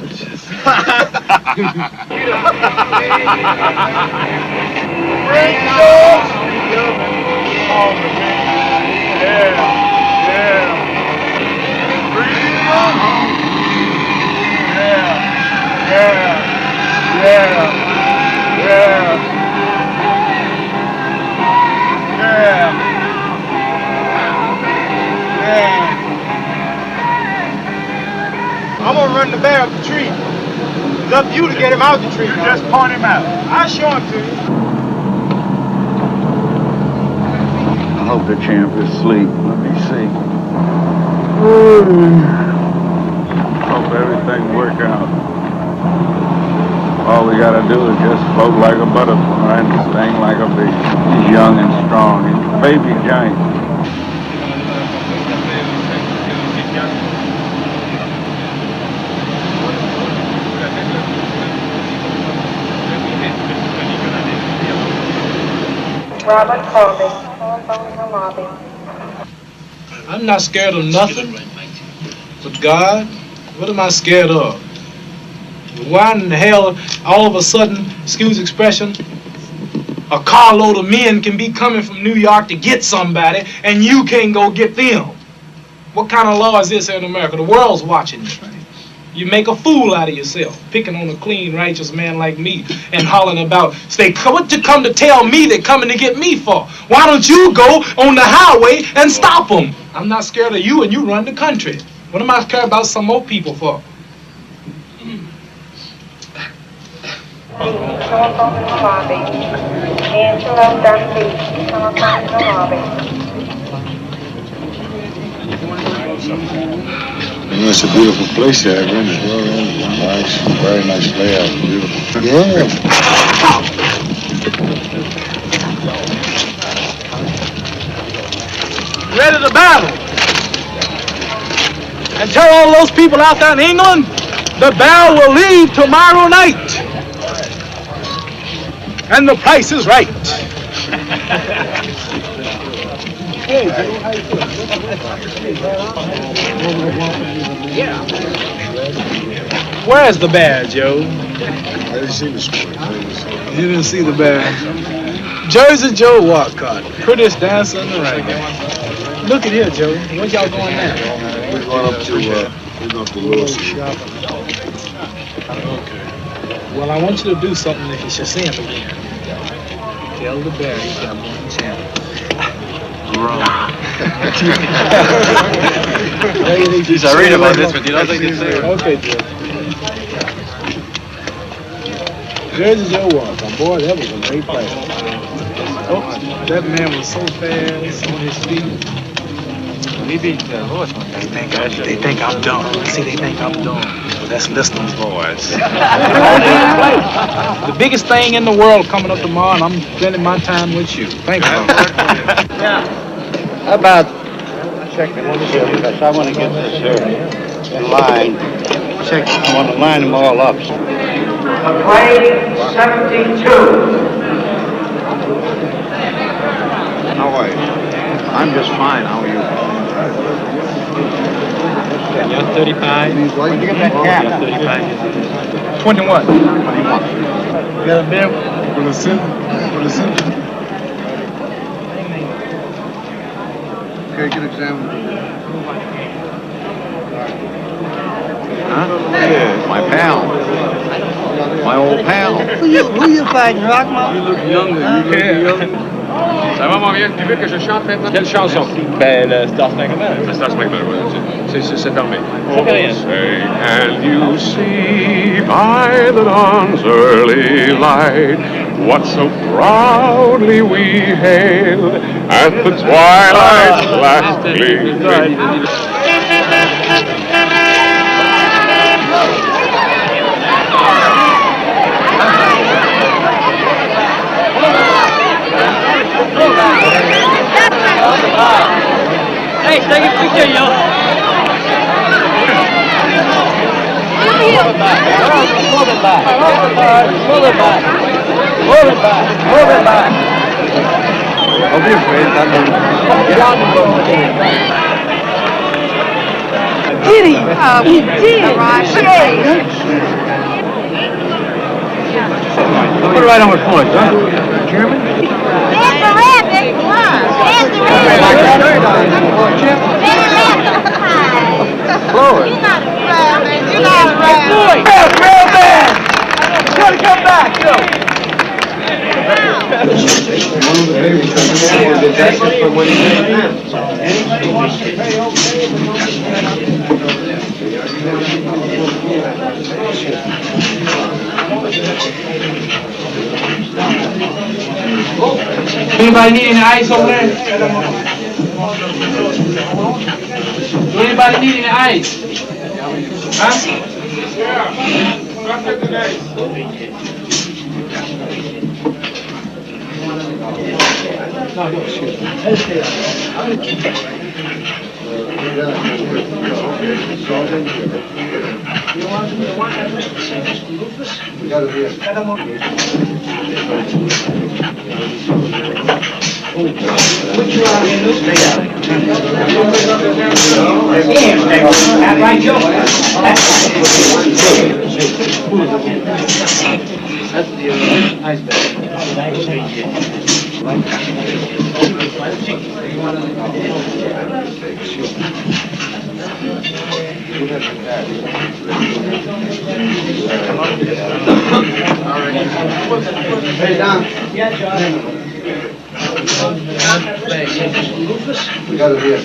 I'm gonna run the bear up the tree. It's up to you to get him out the tree. You just point him out. I'll show him to you. I hope the champ is asleep. Let me see. Hope everything work out. All we gotta do is just float like a butterfly and sting like a bee. He's young and strong. He's a baby giant. Robert Colby, telephone in the lobby. I'm not scared of nothing but God. What am I scared of? Why in the hell, all of a sudden, excuse the expression, a carload of men can be coming from New York to get somebody, and you can't go get them? What kind of law is this here in America? The world's watching you. You make a fool out of yourself, picking on a clean, righteous man like me and hollering about, what you come to tell me they're coming to get me for? Why don't you go on the highway and stop them? I'm not scared of you, and you run the country. What am I scared about some more people for? Telephone in the lobby. Angela Dundee, telephone in the lobby. You know, it's a beautiful place here, isn't it? Nice, very nice layout, beautiful. Yeah. Ready to battle. And tell all those people out there in England, the battle will leave tomorrow night. And the price is right. Hey, Joe, how you doing? Where's the bear, Joe? I didn't see the sport. You didn't see the bear. Jersey Joe Walcott, prettiest dancer in the reggae. Look at here, Joe. Where y'all going now? We're going up to Lewis. Okay. Well, I want you to do something if you should see him again. Tell the bear he's got one chance. Jeez, I read about this, but you don't think it's there. Okay, Joe. Jersey Joe Walcott. Boy, that was a great play. Oh, that man was so fast on his feet. We beat the horse one day. They think I'm dumb. See, they think I'm dumb. Well, that's listeners' boys. The biggest thing in the world coming up tomorrow, and I'm spending my time with you. Thank you. Yeah. How about check the one because I want to get this here line. Check. I want to line them all up. Plane 72. How are you? I'm just fine. How are you? You're 35. Where'd you get that cap? 21. 21. You got a beer for the soup? Okay, get examined. Huh? Yeah, my pal. My old pal. Who you fighting, Rockmore? You look younger. You look younger. Ça va, mon vieux? Tu veux que je chante maintenant? Quelle chanson? Ben, le Star Spangled Banner. Le Star Spangled Banner, c'est fermé. Ça fait rien. Say, can you see by the dawn's early light what so proudly we hailed at the twilight's last gleaming? Hey, take a picture, yo. Move it back. Move it back. Move it back. Move it back. Move it back. Don't be afraid. Get out and go. Did he? He did. Put it right on his point, huh? Chairman? There's the rabbit. There's the rabbit. Blow it. You're not a rabbit. You're not a rabbit. Real man. You gotta come back, yo. Anybody need any ice over there? Anybody need any ice? Huh? Hey, Don. Yeah, John. We got it here.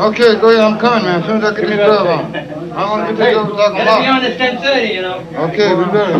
Okay, go ahead, I'm coming, man. As soon as I get this glove on. I want to get this over talking about. Be on at 10:30, you know. Okay, we better.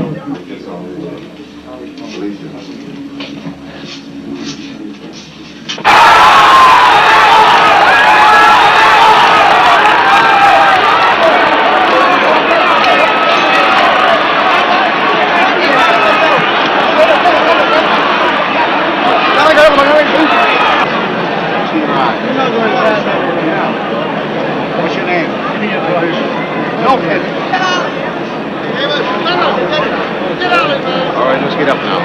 What's your name? Lopez. All right, let's get up now.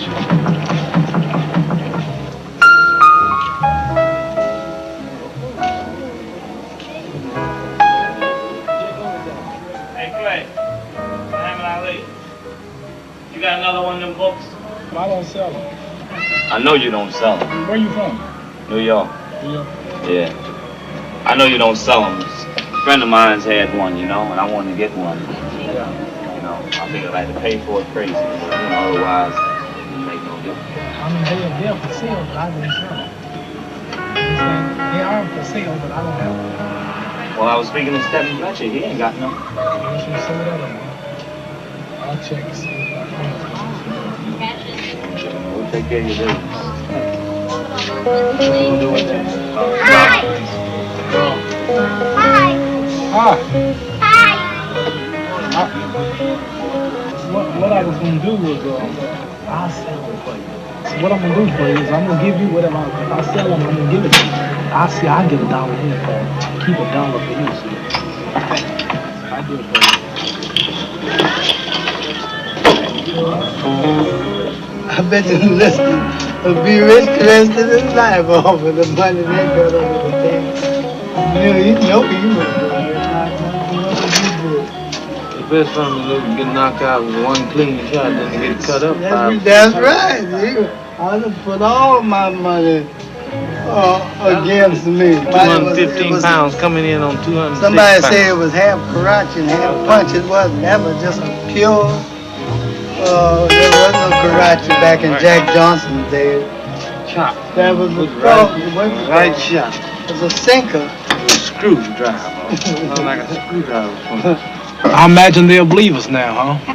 Hey, Clay. Muhammad Ali. You got another one of them books? I don't sell them. I know you don't sell them. Where you from? New York. New York. Yeah. I know you don't sell them. A friend of mine's had one, you know, and I wanted to get one. Yeah. You know, I figured I had to pay for it crazy. But, you know, otherwise, it wouldn't make no difference. I mean, they're for sale, but I don't sell them. They are for sale, but I don't have them. Well, I was speaking to Stephen Fletcher. He ain't got none. You should sell that one. I'll check and see. We'll take care of your business. Hi. What I was going to do was, I'll sell them for you. So what I'm going to do for you is I'm going to give you whatever. If I sell them, I'm going to give it to you. I'll get $1 here for it. Keep $1 for you, see. I'll do it for you. I bet you listen will be rich the rest of his life off of the money they got over the day. You know you will. The best time to get knocked out with one clean shot, then to get cut up. That's right. I done put all my money against me. 215 pounds coming in on 206 Somebody pounds. said it was half karate and half punch. It wasn't. That was just a pure. There was no karate back in Jack Johnson's day. Chop. That was a right shot. It was a sinker. A screwdriver. Sounds like a screwdriver. I imagine they'll believe us now, huh?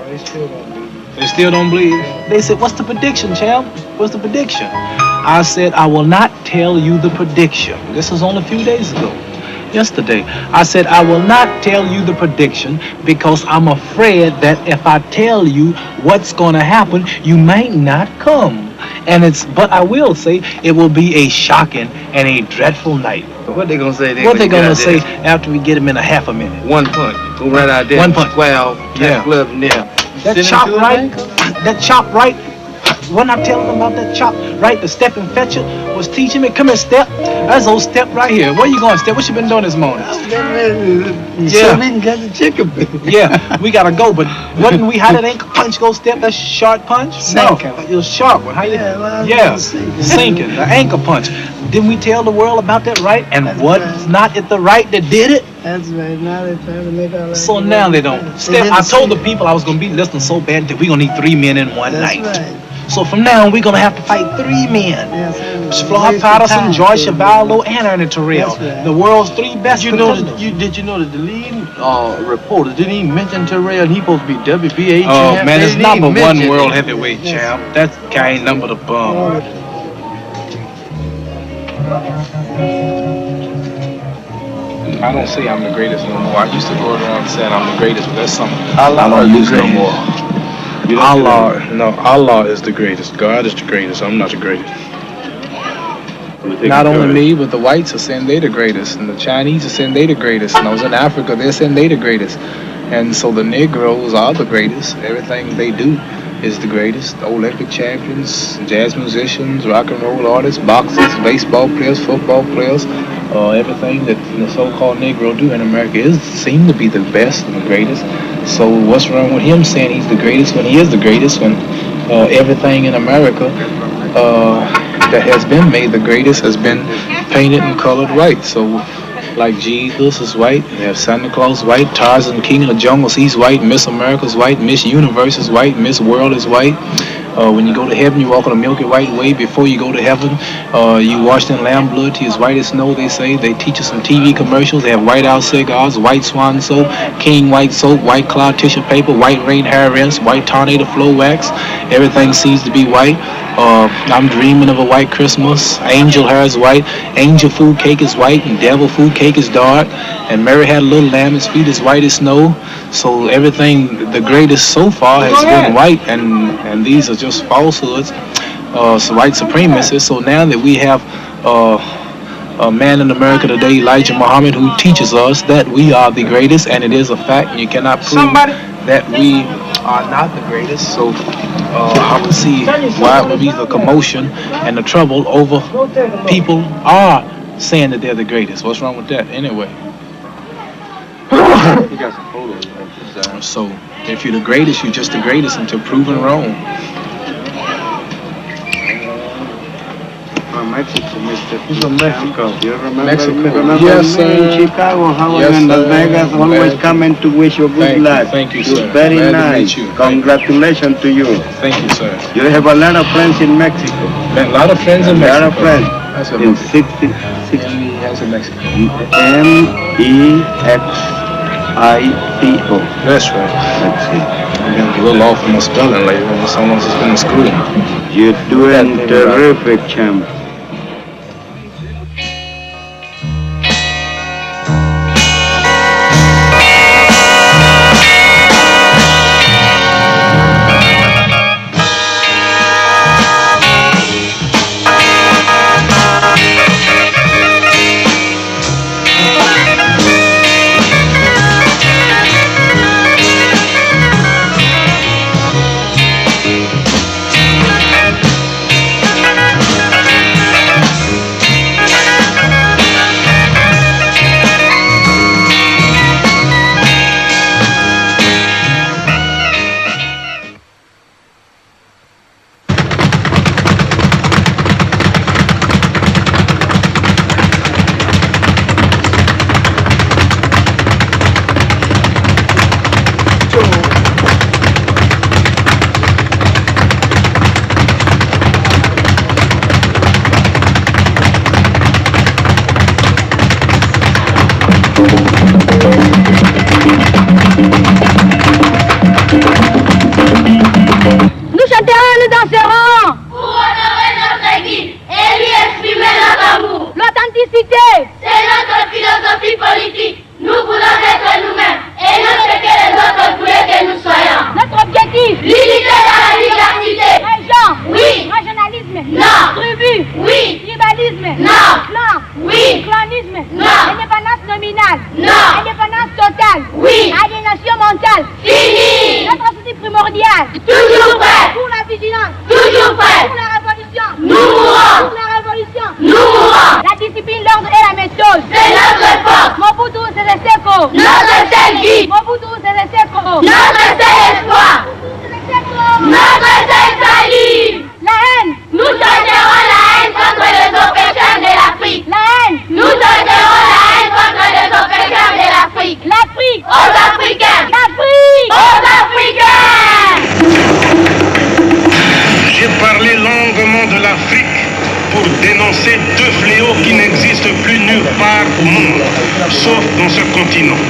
They still don't believe. They still don't believe? They said, what's the prediction, champ? What's the prediction? I said, I will not tell you the prediction. This was only a few days ago. Yesterday. I said, I will not tell you the prediction because I'm afraid that if I tell you what's going to happen, you might not come. But I will say it will be a shocking and a dreadful night. What they gonna say? What they gonna say after we get him in a half a minute? One punch. Go right out there. One punch. Well, Yeah. glove in there. That chop right. That chop right. When I tell them about that chop right, the Stephen Fletcher was teaching me. Come here, Step. That's old Step right here. Where you going, Step? What you been doing this morning? So we can get the chicken. Yeah, we gotta go. But wasn't we? How did ankle punch go, Step? That's short punch. No, it was sharp one. How you? Yeah, sinking. The ankle punch. Didn't we tell the world about that right? And what's not at the right that did it? That's right. Now they're trying to make our life. So now they don't. Step, I told the people I was gonna be listening so bad that we're gonna need 3 men in one night. Right. So from now on, we're gonna have to fight 3 men. Yes, Floyd Patterson, George Chuvalo, and Ernie Terrell. Right. The world's 3 best Did you know contenders. that the lead reporter didn't even mention Terrell? He supposed to be WBA Oh champ. man, They it's didn't number even 1 mention world it. heavyweight champ. That guy ain't number the bum. I don't say I'm the greatest no more. I used to go around saying I'm the greatest, but that's something I don't use no more. Allah is the greatest. God is the greatest. I'm not the greatest. Not only me, but the whites are saying they the greatest, and the Chinese are saying they the greatest, and I was in Africa, they're saying they the greatest. And so the Negroes are the greatest. Everything they do is the greatest. Olympic champions, jazz musicians, rock and roll artists, boxers, baseball players, football players, everything that the so-called Negro do in America seem to be the best and the greatest. So what's wrong with him saying he's the greatest when he is the greatest, when everything in America that has been made the greatest has been painted and colored white? So like Jesus is white, you have Santa Claus white, Tarzan, King of the Jungles, he's white, Miss America's white, Miss Universe is white, Miss World is white. When you go to heaven, you walk on a milky white way. Before you go to heaven, you washed in lamb blood till as white as snow, they say. They teach us some TV commercials. They have white out cigars, white swan soap, king white soap, white cloud tissue paper, white rain hair rinse, white tornado flow wax. Everything seems to be white. I'm dreaming of a white Christmas. Angel hair is white. Angel food cake is white. And devil food cake is dark. And Mary had a little lamb. His feet is white as snow. So everything, the greatest so far has been white. And these are just falsehoods. So white supremacists. So now that we have a man in America today, Elijah Muhammad, who teaches us that we are the greatest, and it is a fact. You cannot prove that we are not the greatest. So I can see why it would be the commotion and the trouble over people are saying that they're the greatest. What's wrong with that anyway? So if you're the greatest, you're just the greatest until proven wrong. From Mexico, Mr. He's from Mexico. You remember, Mexico. Yes, me in Chicago, how I in Las Vegas, always coming to wish you good luck. Thank you, sir. Very Glad nice. to meet you. Congratulations to you. Thank you, sir. You have a lot of friends in Mexico. A lot of friends in Mexico. A lot of friends. That's in 60. That's in Mexico. MEXICO. That's right. Let's see. I'm getting a little off on my spelling lately. Someone's just been in school. You're doing terrific, champ. Nous chanterons, nous danserons pour honorer notre équipe et lui exprimer notre amour. L'authenticité, c'est notre philosophie politique. Nous voulons être nous-mêmes et non ce que les autres voulaient que nous soyons. Notre objectif, l'unité dans la diversité. Région, oui. Régionalisme, non. Tribu, oui. Tribalisme, non. Clan, oui. Clanisme, non. Indépendance nominale, non. Indépendance totale, oui. Aliénation mentale, fini. Notre souci primordial, toujours prêt. Pour la vigilance, toujours prêt. Pour la révolution, nous mourrons. Pour la révolution, nous mourrons. La discipline, l'ordre et la méthode, c'est notre force. Mobutu, c'est le Seko. Notre seul guide. Mobutu, c'est le Seko. Notre seul espoir. Notre seul salut. La haine. Nous chanterons la haine contre les oppressions de l'Afrique. La haine. Nous chanterons la haine contre les oppressions de l'Afrique. L'Afrique aux Africains. L'Afrique aux Africains. J'ai parlé longuement de l'Afrique pour dénoncer deux fléaux qui n'existent plus nulle part au monde, sauf dans ce continent,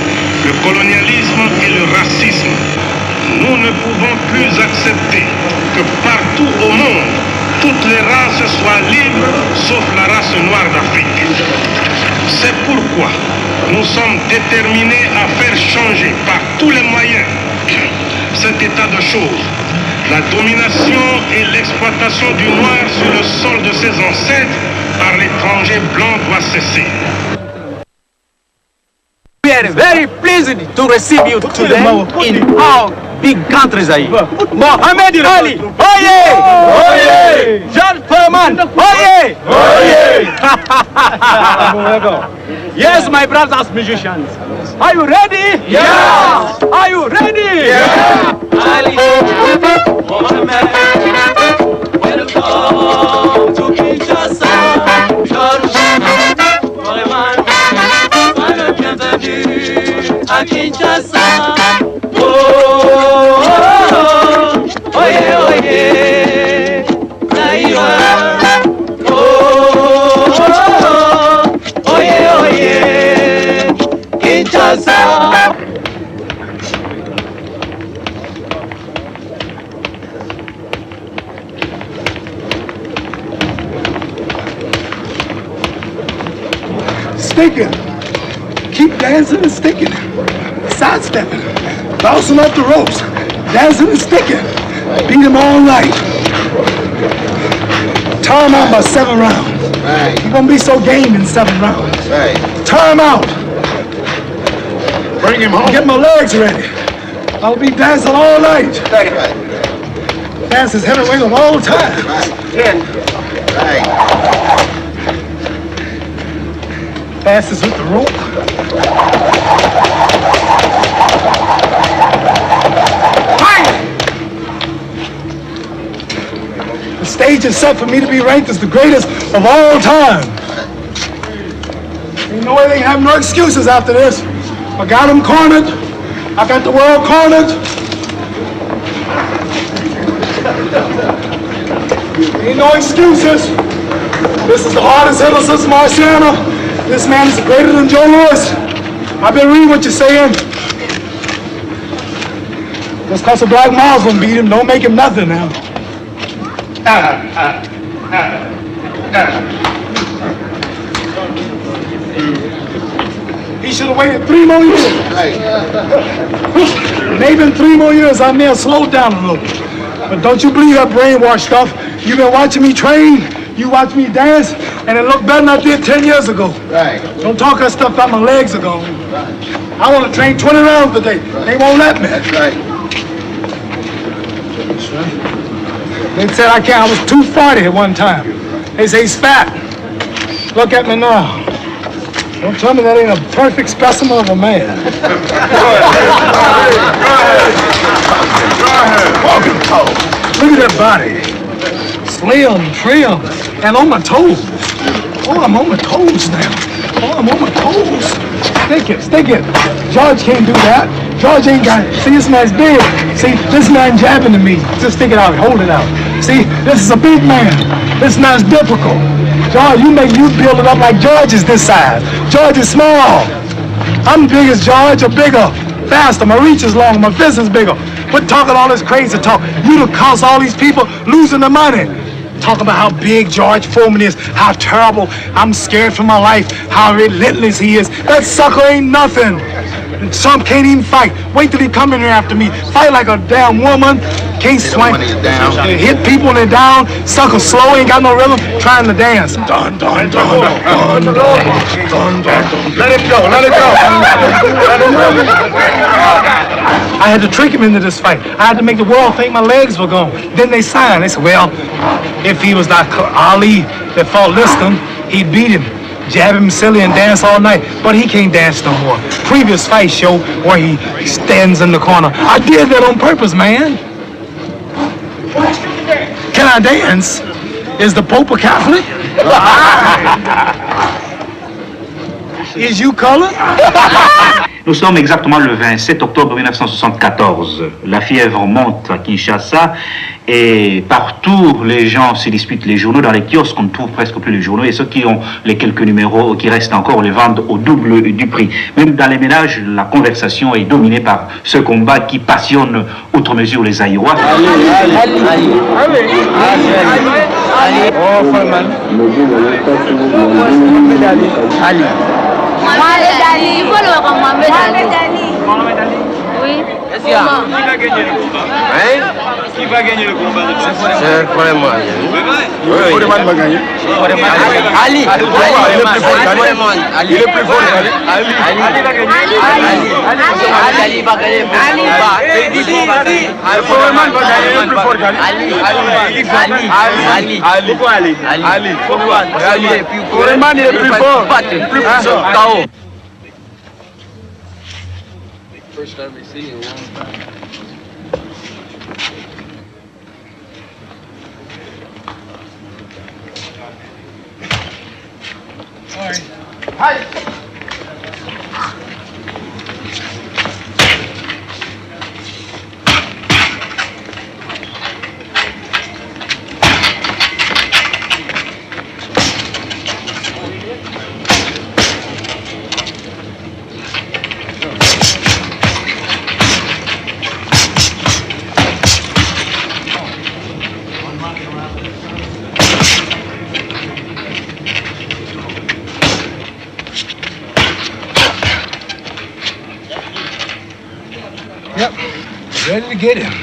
le colonialisme et le racisme. Nous ne pouvons plus accepter que partout au monde, toutes les races soient libres, sauf la race noire d'Afrique. C'est pourquoi nous sommes déterminés à faire changer par tous les moyens cet état de choses. La domination et l'exploitation du noir sur le sol de ses ancêtres par l'étranger blanc doit cesser. We are very pleased to receive you today in our big country, Zaire. Mohammed Ali, oye! Oye! John Furman, oye! Oye! Yes, my brothers musicians. Are you ready? Yes! Are you ready? Yes! Ali, Mohammed, welcome to Kinshasa. George, Furman, bienvenue à Kinshasa. Oh, oh, oh, oye, oye, Zaire. Oh, oh, oh, oye, oye, Kinshasa. Stinking. Keep dancing and sticking. Sidestepping. Bouncing off the ropes. Dancing and sticking. Beat him all night. Tire him out by 7 rounds. Right. You're gonna be so game in 7 rounds. Right. Tire him out. Bring him home. Get my legs ready. I'll be dancing all night. Fastest heavyweight of all time. Fastest with the rope. The stage is set for me to be ranked as the greatest of all time. Ain't no way they have no excuses after this. I got them cornered. I got the world cornered. Ain't no excuses. This is the hardest hitter since Marciano. This man is greater than Joe Louis. I've been reading what you're saying. Just cause a black Muslim beat him, don't make him nothing now. He should have waited 3 more years. Maybe in 3 more years I may have slowed down a little. But don't you believe that brainwash stuff. You've been watching me train, you watch me dance, and it looked better than I did 10 years ago. Right. Don't talk that stuff about my legs are gone. I want to train 20 rounds a day. They won't let me. That's right. They said I can't. I was 240 at one time. They say he's fat. Look at me now. Don't tell me that ain't a perfect specimen of a man. Look at that body. Slim, trim, and on my toes. Oh, I'm on my toes now. Oh, I'm on my toes. Stick it. George can't do that. George ain't got it. See, this man's big. See, this man jabbing to me. Just stick it out, hold it out. See, this is a big man. This man's difficult. George, you build it up like George is this size. George is small. I'm big as George, or bigger, faster. My reach is longer, my fist is bigger. Quit talking all this crazy talk. You done cost all these people losing their money. Talking about how big George Foreman is, how terrible, I'm scared for my life, how relentless he is. That sucker ain't nothing. Some can't even fight. Wait till he come in here after me. Fight like a damn woman. Can't swing. Hit people when they're down. Sucker slow, ain't got no rhythm. Trying to dance. Dun, dun, dun, dun, dun, dun, dun, dun. Let it go. I had to trick him into this fight. I had to make the world think my legs were gone. Then they signed. They said, well, if he was like Ali that fought Liston, he'd beat him. Jab him silly and dance all night, but he can't dance no more. Previous fight show where he stands in the corner. I did that on purpose, man. Can I dance? Is the Pope a Catholic? Is you colored? Nous sommes exactement le 27 octobre 1974. La fièvre monte à Kinshasa et partout les gens se disputent les journaux. Dans les kiosques, on ne trouve presque plus les journaux et ceux qui ont les quelques numéros qui restent encore les vendent au double du prix. Même dans les ménages, la conversation est dominée par ce combat qui passionne outre mesure les Aïrois. Mohamed Ali, il faut le voir Mohamed Ali. Oui. Qui va gagner le combat? Hein? Qui va gagner le combat de boxe? C'est Foreman. Oui, Foreman va gagner. Ali. Il est plus fort qu'Ali. Ali va gagner. Ali va gagner. Foreman va gagner. Il est plus fort qu'Ali. Ali. Pourquoi Ali? Ali. Pourquoi? Foreman il est plus fort. Plus puissant. KO. First time we see you. Sorry. Hi. Yep, ready to get him.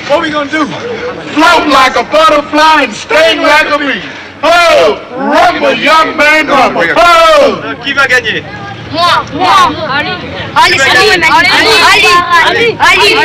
What are we gonna do? Float like a butterfly and sting like a bee. Oh, rumble, young man, rumble. Oh! Qui va gagner? Moi. Ali. Ali.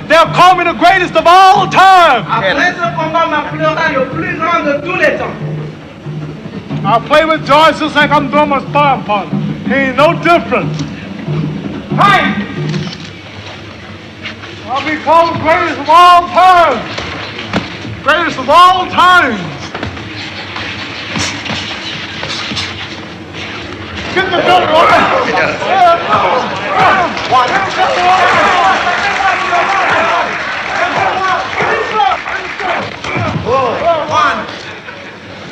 They'll call me the greatest of all time. Après ce combat m'appellera le plus grand de tous les temps. I play with George just like I'm doing my sparring partner. He ain't no different. Right. I'll be called the greatest of all time. Greatest of all times. Get the belt on. One,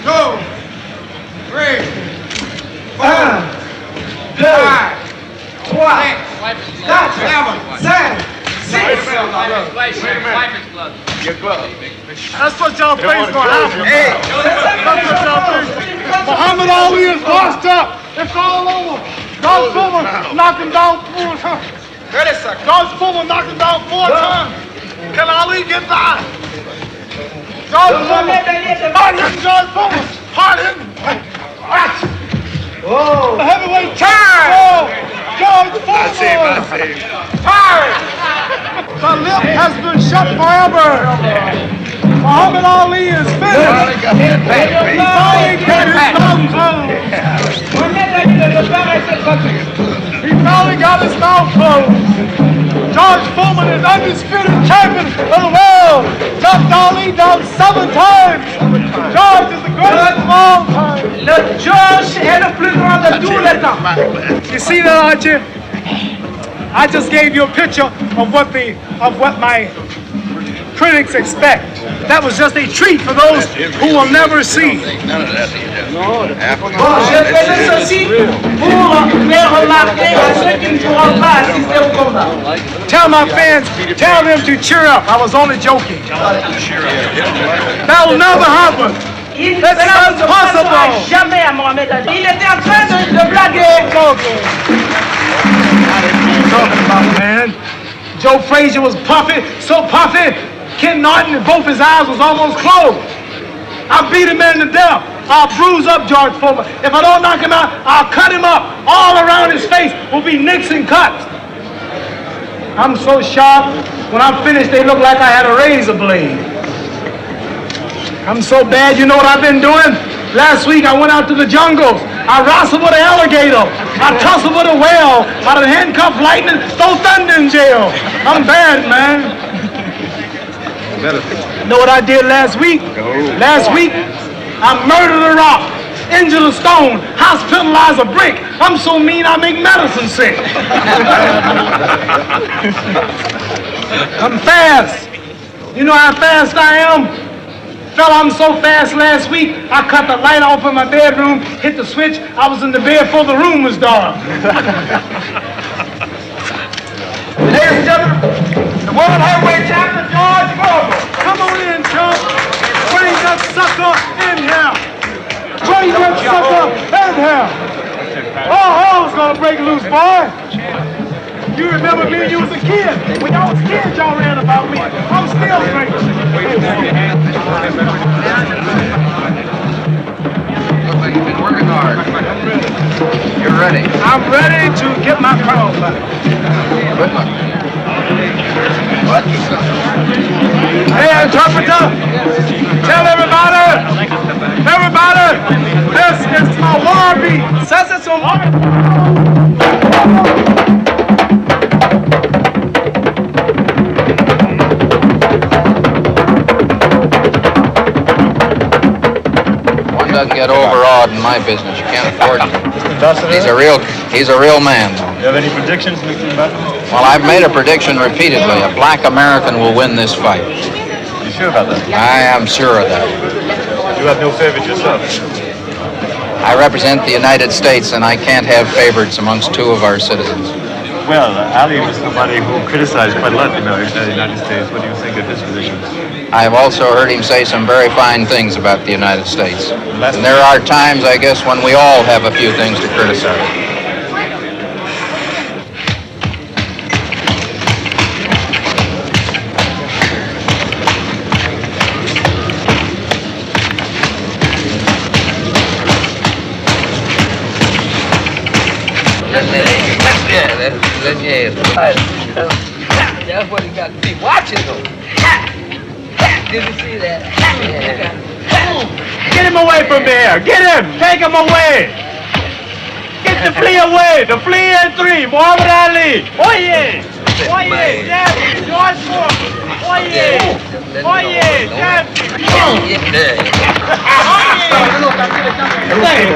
two, three, four, five, six, seven, six. That's what y'all think's gonna happen. That's what y'all think. Muhammad Ali is washed up. It's all over. George Foreman knocked him down 4 times. George Foreman knocked him down 4 times. Can Ali get by? George Foreman. Hard hitting George Foreman. Hard hitting. Oh. The heavyweight champion. Oh. George Foreman. Tired. The lip has been shut forever. Muhammad Ali is finished. He finally got his mouth closed. He finally got his mouth closed. George Foreman is undisputed champion of the world. Knocked Ali down 7 times. George is the greatest of all time. Le George est le plus grand de tous les temps. You see that, Archie? I just gave you a picture of what my critics expect. That was just a treat for those who will never see. Bon, je fais ceci pour faire remarquer à ceux qui ne pourront pas assister au combat. Tell my fans, tell them to cheer up. I was only joking. That will never happen. Il ne passera jamais à Mohamed Ali. Il était en train de blaguer. Talking about, man. Joe Frazier was puffy, so puffy, Ken Norton, both his eyes was almost closed. I beat him man to death. I'll bruise up George Foreman. If I don't knock him out, I'll cut him up. All around his face will be nicks and cuts. I'm so sharp, when I'm finished, they look like I had a razor blade. I'm so bad, you know what I've been doing? Last week, I went out to the jungles. I wrestled with an alligator. I tussled with a whale. I done handcuffed lightning, throw thunder in jail. I'm bad, man. You know what I did last week? Last week, I murdered a rock. injured a stone, hospitalize a brick. I'm so mean I make medicine sick. I'm fast. You know how fast I am? Fella, I'm so fast last week, I cut the light off in my bedroom, hit the switch, I was in the bed before the room was dark. Ladies and gentlemen, the world heavyweight champion, George Foreman. Come on in, chump. Bring that sucker in here. Bring that sucker in here. Oh, it's gonna break loose, boy. You remember me when you was a kid. When y'all was kids, y'all ran about me. I'm still drinking. Looks like you've been working hard. You're ready. I'm ready to get my crown back. Good luck. What? Hey, interpreter, tell everybody, this is my war beat. Says it's a war. One doesn't get overawed in my business. You can't afford it. He's a real man, though. Do you have any predictions, Mr. Ambassador? Well, I've made a prediction repeatedly. A black American will win this fight. You sure about that? I am sure of that. You have no favorite yourself. I represent the United States, and I can't have favorites amongst two of our citizens. Well, Ali was somebody who criticized quite a lot the United States. What do you think of his positions? I've also heard him say some very fine things about the United States. And there are times, I guess, when we all have a few things to criticize. That's what he got to be watching though. Did you see that? Get him away from there. Get him. Take him away. Get the flea away. The flea and three. Muhammad Ali. Oye. Oye. Champion. George Foreman. Oye. Oye. Champion.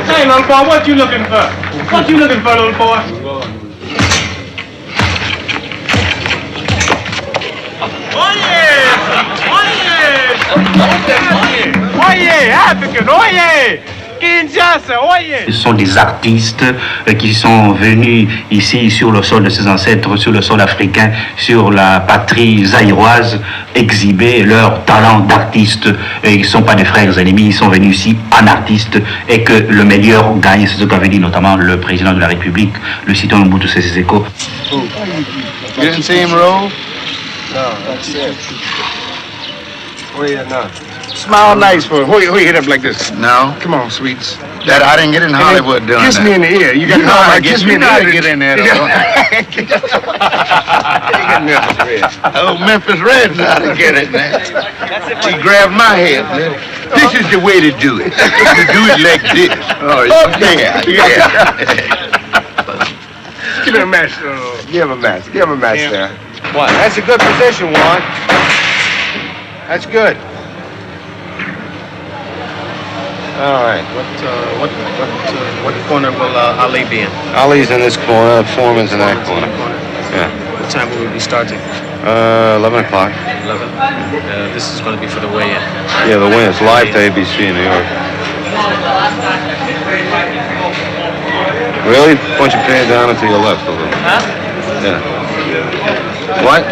Say, little boy, what you looking for? What you looking for, little boy? Ce sont des artistes qui sont venus ici sur le sol de ses ancêtres, sur le sol africain, sur la patrie zaïroise, exhiber leur talent d'artiste. Ils ne sont pas des frères ennemis, ils sont venus ici en artistes et que le meilleur gagne. C'est ce qu'avait dit notamment le président de la République, le citoyen Mobutu Sese Seko. You didn't see him roll? No, that's it. Where you not? Smile nice for him. Who you hit up like this? No. Come on, sweets. That I didn't get in Hollywood doing kiss that. me in the ear. You got to know how to kiss me in the ear. Get in there, though. Memphis Red. Oh, Memphis Red know how to get it, man. He grabbed my head, man. This is the way to do it. You do it like this. Oh, yeah. Give him a match. Give him a match. Give him a match there. What? That's a good position, Juan. That's good. All right. What corner will Ali be in? Ali's in this corner. Foreman's in that corner. Yeah. What time will we be starting? 11 o'clock. 11. This is going to be for the weigh-in. Yeah, the win. It's live to ABC in New York. Really? Why don't you pay it down to your left a little? Huh? Yeah. What?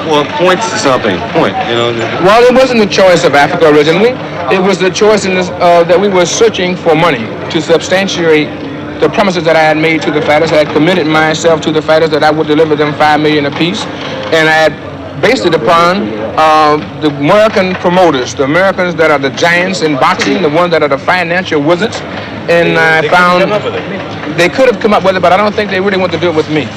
Well, points to something. Point, you know. Well, it wasn't the choice of Africa originally. It was the choice in this, that we were searching for money to substantiate the promises that I had made to the fighters. I had committed myself to the fighters that I would deliver them $5 million apiece, and I had based it upon the American promoters, the Americans that are the giants in boxing, the ones that are the financial wizards. And I found they could have come up with it, but I don't think they really want to do it with me.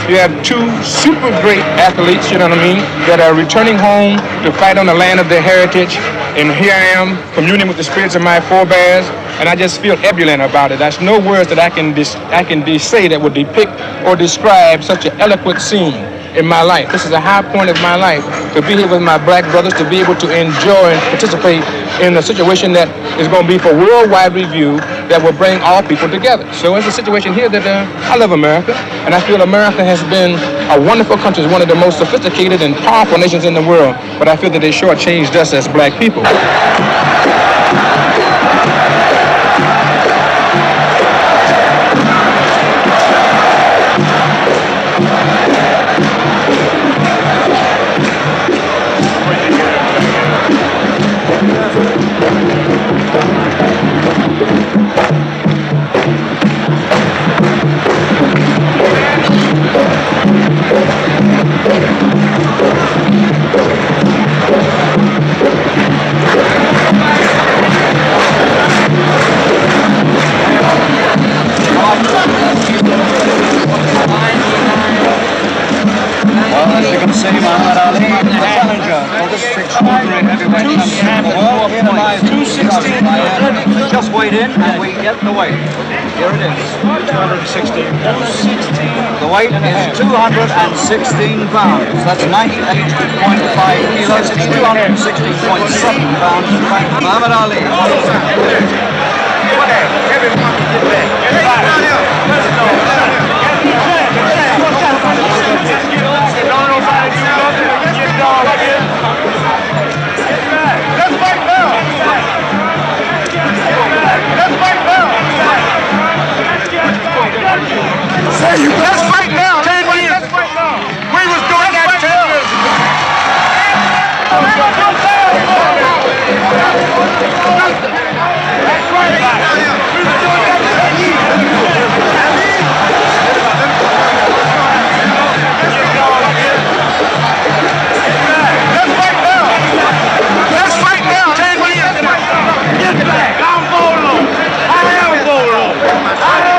You have two super great athletes, you know what I mean, that are returning home to fight on the land of their heritage. And here I am communing with the spirits of my forebears, and I just feel ebullient about it. There's no words that I can say that would depict or describe such an eloquent scene in my life. This is a high point of my life, to be here with my black brothers, to be able to enjoy and participate in a situation that is going to be for worldwide review, that will bring all people together. So it's a situation here that I love America, and I feel America has been a wonderful country. It's one of the most sophisticated and powerful nations in the world, but I feel that they shortchanged us as black people. As you can see, Muhammad Ali, the challenger for this extraordinary heavyweight championship of the world. 216. Just weighed in and we get the weight. Here it is. 216. The weight is 216 pounds. That's 98.5 kilos. It's 216.7 pounds. Muhammad Ali. Let's fight now. 10 years. We was doing that 10 years ago. That's right. We was doing that 10 years. Let's fight now. Let's fight now. 10 years. Get back. I'm Bolo. I am Bolo. I am.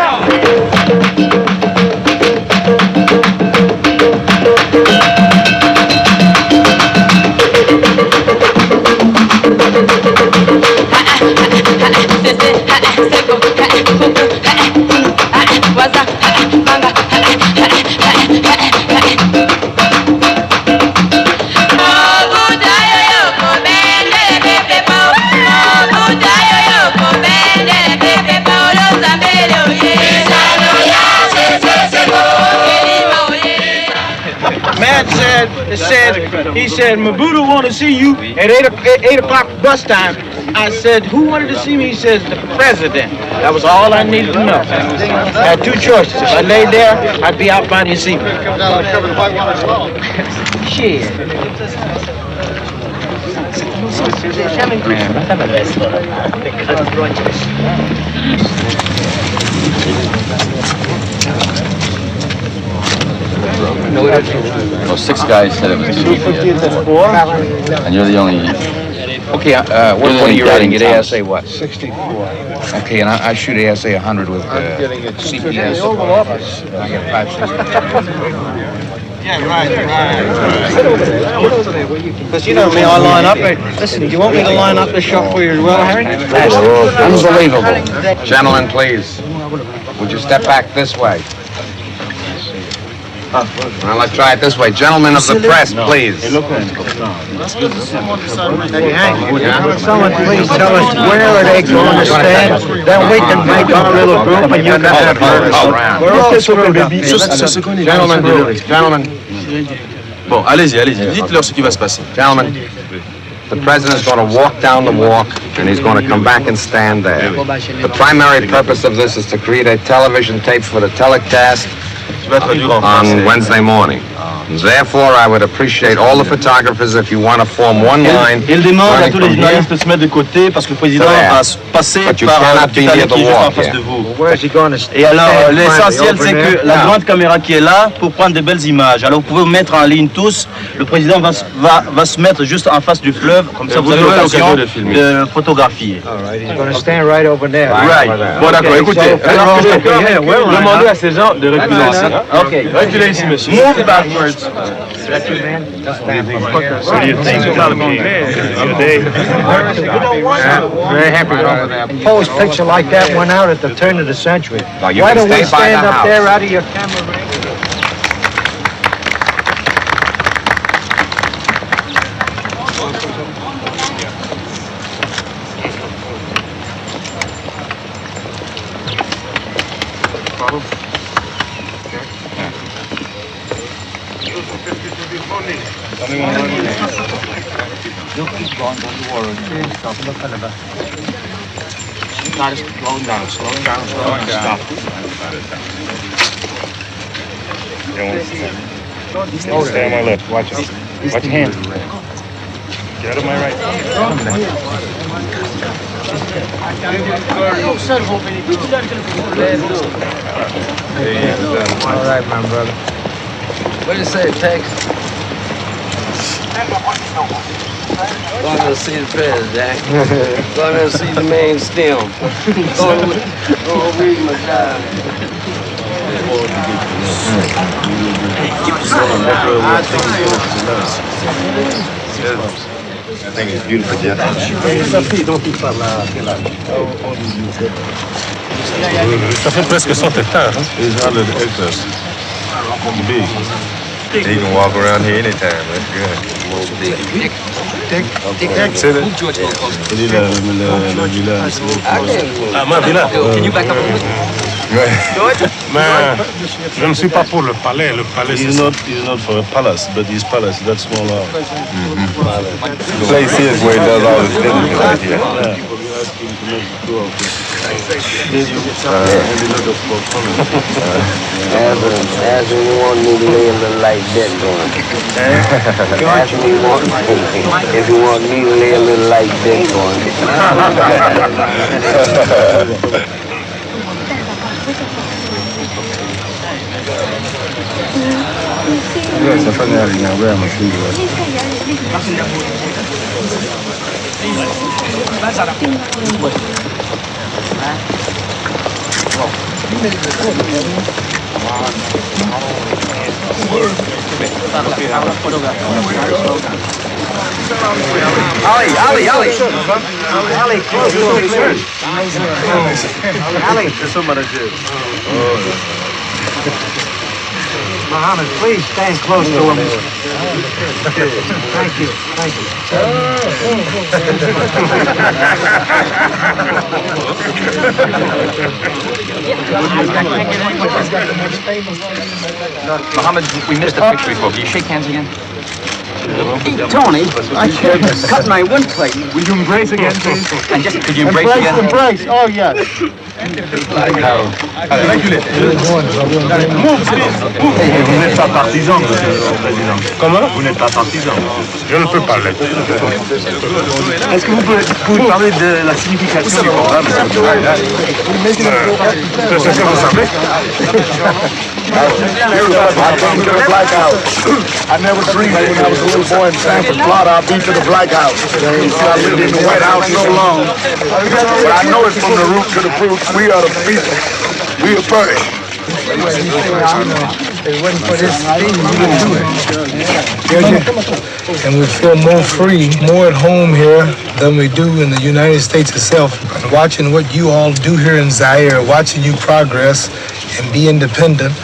He said, Mabudu want to see you at 8 o'clock bus time. I said, who wanted to see me? He says, the president. That was all I needed to know. I had two choices. If I laid there, I'd be out by this evening. Shit. Well, 6 guys said it was 254. And you're the only... Okay, what are you rating it? ASA what? 64. Okay, and I shoot ASA 100 with CPS. I get 560. Yeah, right. Because you know me, I line up. Listen, do you want me to line up the shot for you as well, Harry? Unbelievable. Gentlemen, please. Would you step back this way? Well, let's try it this way. Gentlemen of the press, please. Someone please tell us where are they going to stand? Then we can make our little group and you can have yours. We're all screwed up. Gentlemen. Bon, allez-y. Dites-leur ce qui va se passer. Gentlemen, the president's going to walk down the walk, and he's going to come back and stand there. The primary purpose of this is to create a television tape for the telecast on Wednesday morning. Therefore, I would appreciate all the photographers if you want to form one line. Il demande à tous les journalistes de se mettre de côté parce que le président va passer par l'hôpital qui est juste en face de vous. Et alors, l'essentiel, c'est que la grande caméra qui est là pour prendre de belles images. Alors, vous pouvez vous mettre en ligne tous. Le président va se mettre juste en face du fleuve, comme ça vous avez l'occasion de photographier. Right. Bon, d'accord, écoutez. Demandez à ces gens de reculer ici. Okay. Reculez ici, monsieur. Move backwards. What do you think? Very happy over there. Post picture like that went out at the turn of the century. Why don't we stand up there out of your camera? You'll keep going, don't you worry. Stop. Look at that. Slowing down. Stop. Stay on my left. Watch it. Watch your hand. Get out of my right. All right, my brother. What do you say, Tex? Going to see the president, Jack. Going to see the main stem. Going to read my diary. I think it's beautiful, Jeff. Ça fait presque 100 hectares. It's 100 hectares. Big. You can walk around here anytime. That's good. Ma villa. Can you back up a little bit? Mais je ne suis pas pour le palais. Le palais, he's not for a palace, but his palace, that's small house. The place here is where he does all his business right here. As we want me to lay a little like that going. As we want, if you want me to lay a little like that going. Ça fait rien, il y a vraiment Ali, close to him. Ali. There's somebody there. Muhammad, please stand close to him. Thank you. Mohammed, we missed the picture before. Will you shake hands again? Hey, Tony, I cut my windpipe. Will you embrace again, please? And just, could you embrace again? Embrace, oh yes. Régulez. Move, please. Vous n'êtes pas partisan, monsieur le président. Comment? Vous n'êtes pas partisan. Je ne peux pas l'être. Est-ce que vous pouvez parler de la signification du programme? C'est ce que vous savez. I never dreamed when I was a little boy in Sanford, Florida, I'd be to the Black House. I lived in the White House so long. But I know it's from the root to the fruit. We are the people. We are first. It wasn't for this thing, you wouldn't do it. And we feel more free, more at home here than we do in the United States itself. Watching what you all do here in Zaire, watching you progress and be independent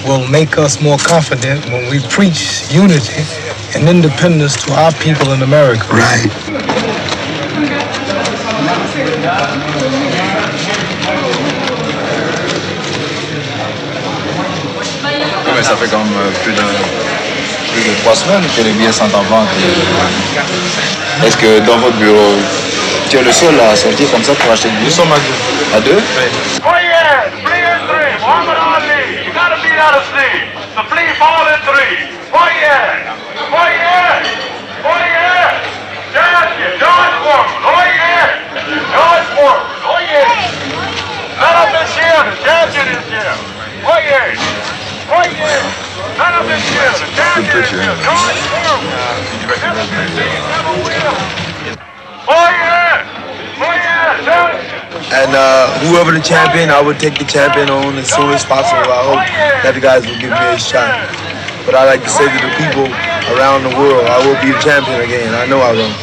will make us more confident when we preach unity and independence to our people in America. Right. Mais ça fait comme plus de 3 semaines que les billets sont en vente. Est-ce que dans votre bureau, tu es le seul à sortir comme ça pour acheter des billets? Nous sommes à deux. À deux? Oui. Oh yeah, 3 and 3. Muhammad Ali, you gotta beat out of sleep. The flea fall in 3. Oh yeah, oh yeah, oh yeah. George Foreman, oh yeah, George Foreman, oh yeah. None of this here, the champion is here. Oh yeah, oh yeah. None of this here, the champion is here. George Foreman. Never been seen, never will. Oh yeah, champion. And whoever the champion, I would take the champion on as soon as possible. I hope that the guys will give me a shot. But I like to say to the people around the world, I will be the champion again. I know I will.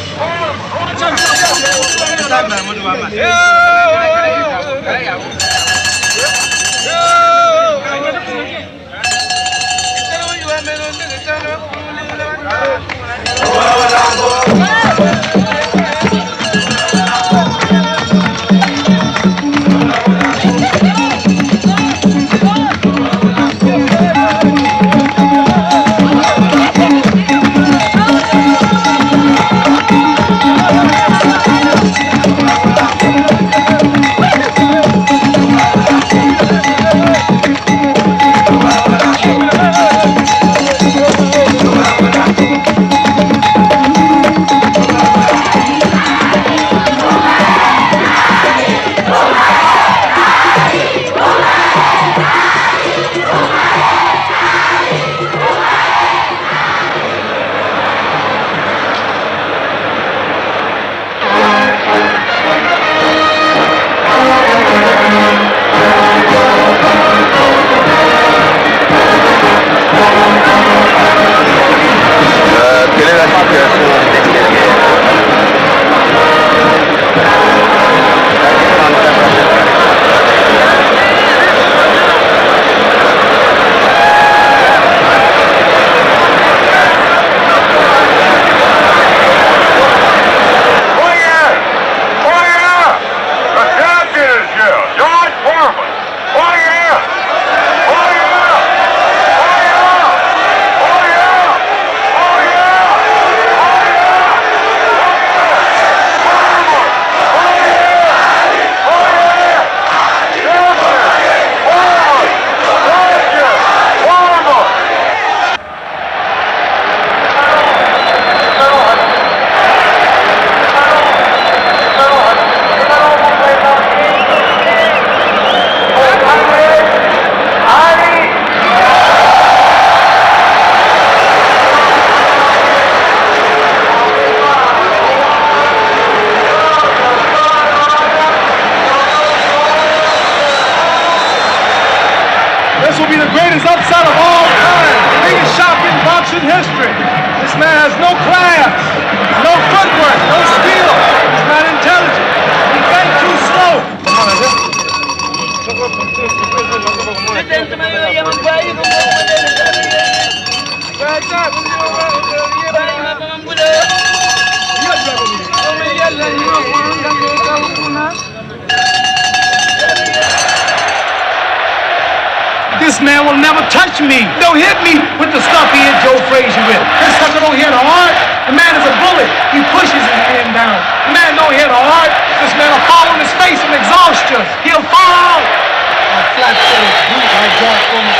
catch me. Don't hit me with the stuff he hit Joe Frazier with. This sucker don't hit hard. The man is a bullet. He pushes his hand down. The man don't hit hard. This man will fall on his face from exhaustion. He'll fall. A flat-footed brute like George Foreman.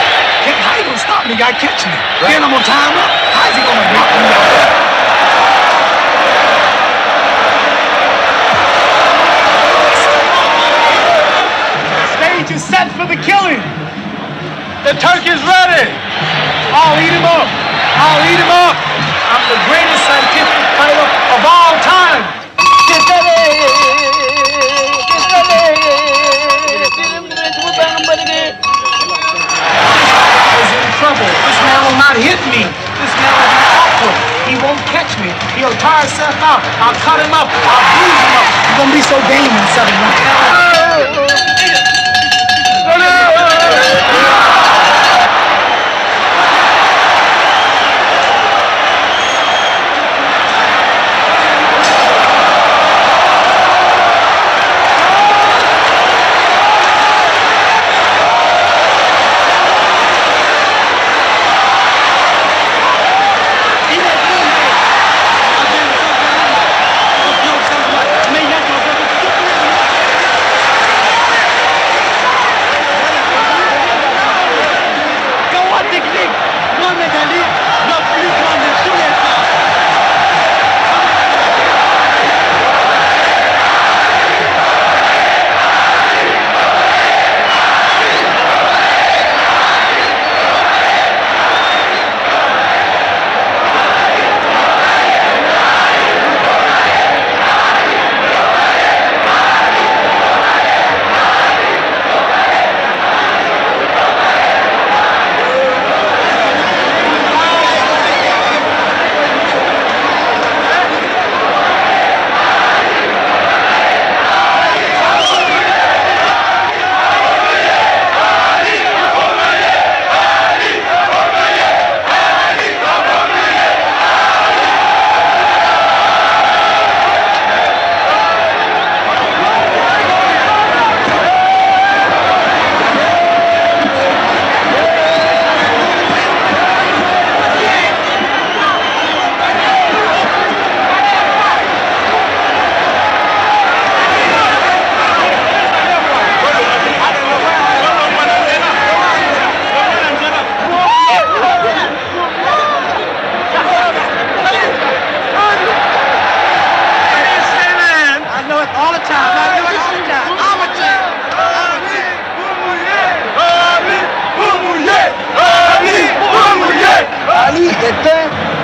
How you gonna stop me? Guy catch me. Right. Then I'm gonna tie him up. How's he gonna knock me out? Is set for the killing. The turkey is ready. I'll eat him up. I'll eat him up. I'm the greatest scientific fighter of all time. Is in trouble. This man will not hit me. This man will be awkward. He won't catch me. He'll tire himself out. I'll cut him up. I'll bruise him up. He's gonna be so game in 7 rounds.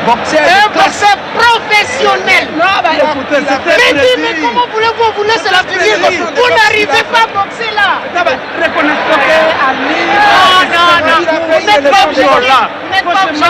Un boxeur professionnel. Mais comment voulez-vous vous laisser la finir? Vous n'arrivez pas à boxer là. Non. Vous n'êtes pas obligé. Vous n'êtes pas obligé.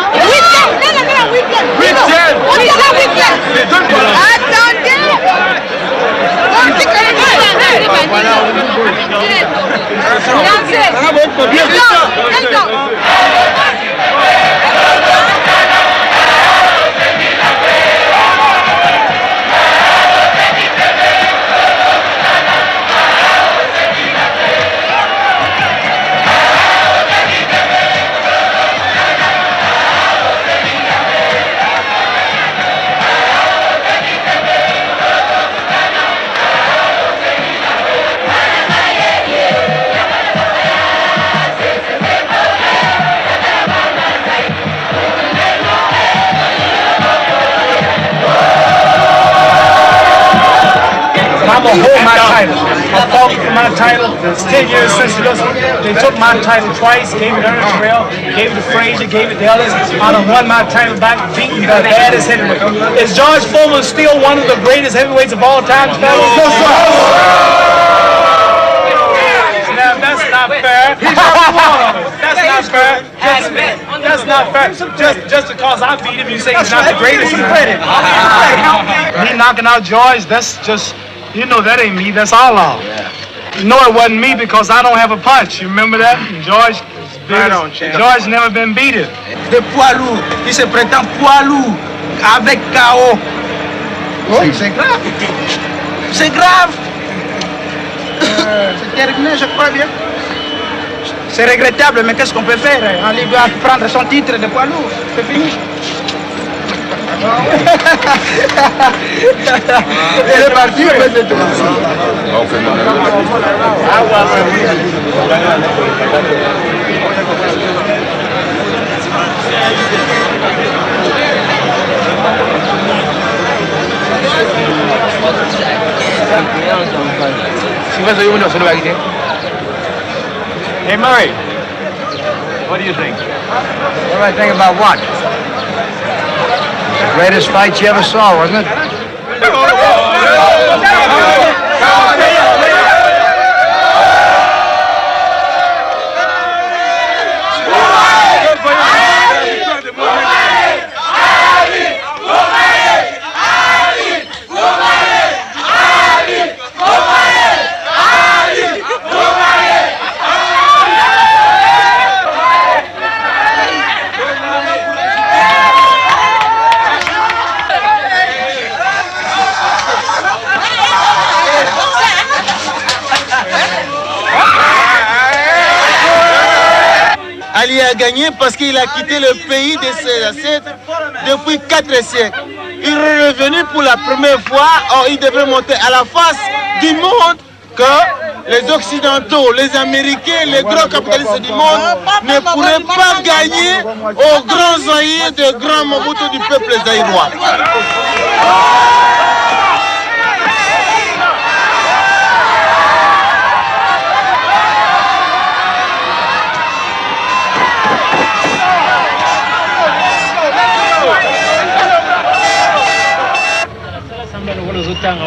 I'm gonna hold my title. I fought for my title. It's 10 years since they took my title twice, gave it to Ernest Terrell, gave it to Frazier, gave it to others. I done won my title back, beating the baddest heavyweight. Is George Foreman still one of the greatest heavyweights of all time, fellas? No, sir. Now, that's not fair. He's That's not fair. That's not fair. Just because I beat him, you say he's not the greatest. Me knocking out George, that's just... You know that ain't me, that's Allah. No, it wasn't me because I don't have a punch. You remember that? George never been beaten. De poids lourd, il se prétend poids lourd avec KO. Oui, c'est grave. C'est grave. C'est terminé, je crois bien. C'est regrettable, mais qu'est-ce qu'on peut faire? Ali doit prendre son titre de poids lourd. C'est fini. Il est parti, mais c'est tout. Hey, Murray, what do you think? What do I think about what? The greatest fight you ever saw, wasn't it? Ali a gagné parce qu'il a quitté le pays de ses ancêtres depuis 4 siècles. Il est revenu pour la première fois, or il devrait monter à la face du monde que les Occidentaux, les Américains, les grands capitalistes du monde ne pourraient pas gagner aux grands zaïrs des grands Mobutu du peuple zaïrois.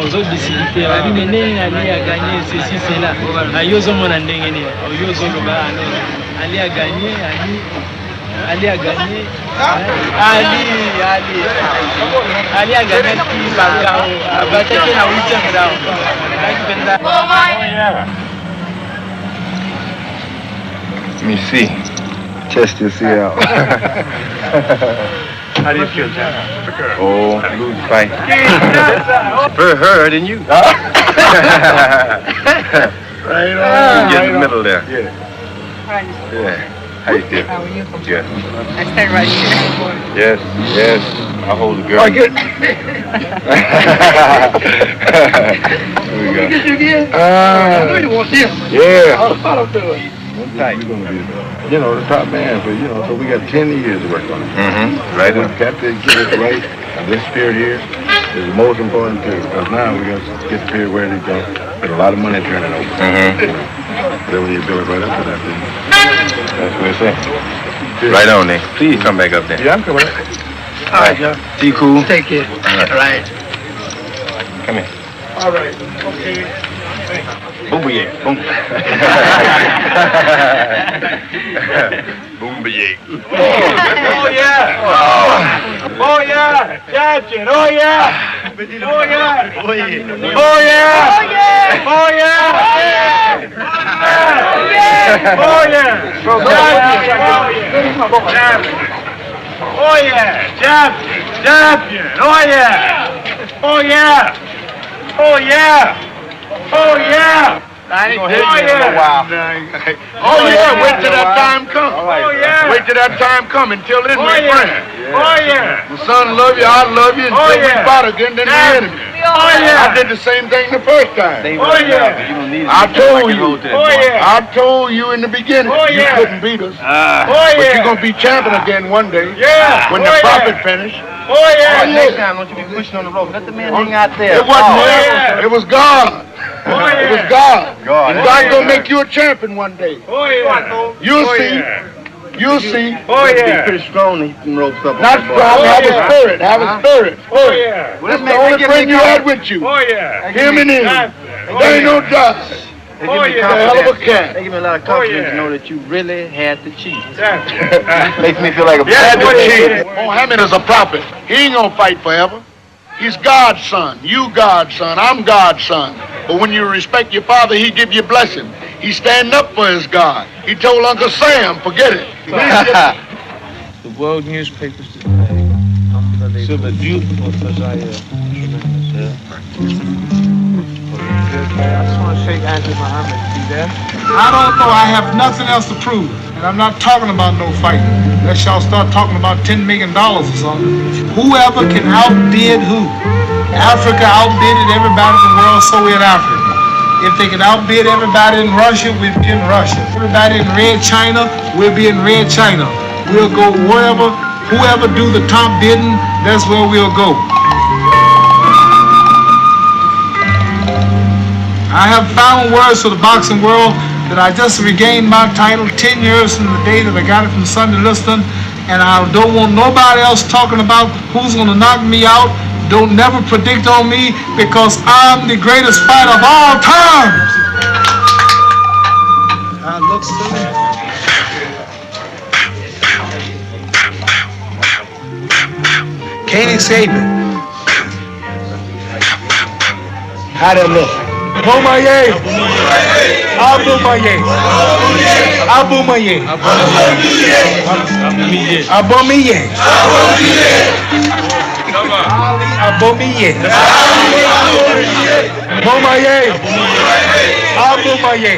aux autres disciplines, Ali a gagné ceci, cela. Ali a gagné, Ali a gagné. Ali a gagné qui a battu la 8e round. Let me see. Test this out. How do you feel, Jack? Oh, lose fight. Very hurt, didn't you? Right on. Get in the middle there. Yeah. Yeah. How you feel? How are you? Good. I stand right here. Yes, yes. I'll hold the girl. Oh, good. There we go. Did you get? I know you want this. Yeah. How the bottom do it? Tight. We're gonna be, the top man, but so we got 10 years to work on it. Mm-hmm. Right. We got to get it right. And this period here is the most important period, because now we got to get the period where they go. Get a lot of money turning over. Mm-hmm. Then when you build it right up to that, then that's what it says. Right on there. Please come back up there. Yeah, I'm coming. All right, Joe. See you cool. Take care. All right. Come here. All right. Okay. Boombie. Boom. Boombie. Oh yeah! Oh yeah! Champion! Oh yeah! Oh yeah! Oh yeah! Oh yeah! Oh yeah! Oh yeah! Oh yeah! Champion! Champion! Oh yeah! Oh yeah! Oh yeah! Oh yeah! Oh yeah! Wait till that time comes. Oh yeah! Wait till that time comes. Until then, we're friends. Oh yeah! The son love you, I love you. Until we fight again, then we're enemies. Oh yeah! I did the same thing the first time. Oh yeah! I told you. Oh yeah! I told you in the beginning. Oh you yeah! couldn't beat us. Oh yeah! But you're gonna be champion again one day. Yeah! When the prophet finish. Oh yeah! Next time, don't you be pushing on the rope. Let the man hang out there. It wasn't there. It was God. Oh It was yeah! God. God. And God's gonna make you a champion one day. Oh yeah! You'll Oh, see. yeah. You'll see. Oh He's yeah! pretty strong. He can ropes up. Not strong. Oh, Have yeah. a spirit. Have a spirit. Oh yeah! That's the only friend you had with you. Oh yeah! Him and him. There ain't no job. They Oh, give me yeah. Hell of a confidence. cat. They give me a lot of Oh, confidence yeah. to know that you really had the cheat. Makes me feel like a Yeah, bad what he cheat. did. Mohammed is a prophet. He ain't gonna fight forever. He's God's son. You God's son. I'm God's son. But when you respect your father, he give you blessing. He's standing up for his God. He told Uncle Sam, forget it. The world newspapers today. Sur le dur pour faire Muhammad, man. I just want to shake hands with Muhammad. See that? I don't know. I have nothing else to prove. And I'm not talking about no fighting. Unless y'all start talking about $10 million or something. Whoever can outbid who? Africa outbidded everybody in the world, so in Africa. If they can outbid everybody in Russia, we'll be in Russia. Everybody in Red China, we'll be in Red China. We'll go wherever, whoever do the top bidding, that's where we'll go. I have found words for the boxing world that I just regained my title 10 years from the day that I got it from Sunday Liston, and I don't want nobody else talking about who's gonna knock me out. Don't never predict on me, because I'm the greatest fighter of all time. Looks silly. Can't escape it. How that look? Bomaye. Abumaye. Abumaye. Abumaye. Ali Abumaye. Bomaye. Abumaye.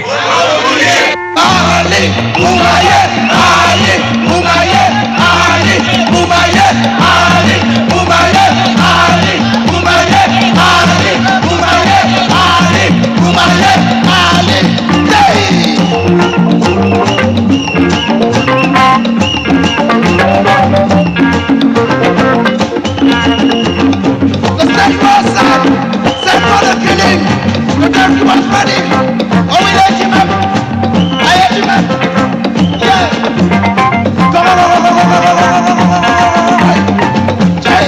Ali Bumaye. Ali Bumaye. Ali Bumaye. Ali Bumaye. Ali Bumaye. Ali Bumaye. Ali Bumaye. Ali the state was set for the killing. The dirty was ready. Oh, we let him up. I let him up. Yeah. Go, go, go, go, go, go, go, go, go, go, go. Jay.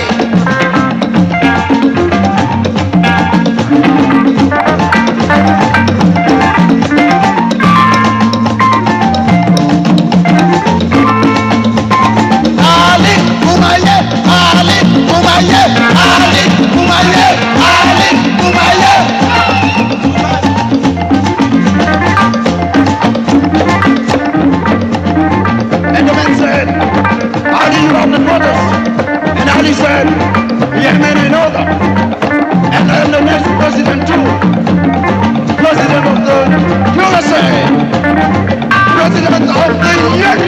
Ali Bumaye, Ali Bumaye, Ali Bumaye, Ali Bumaye. And the man said, Ali, you have the brothers. And Ali said, yeah, man, I know that. And I'm the next president too. President of the USA. President of the United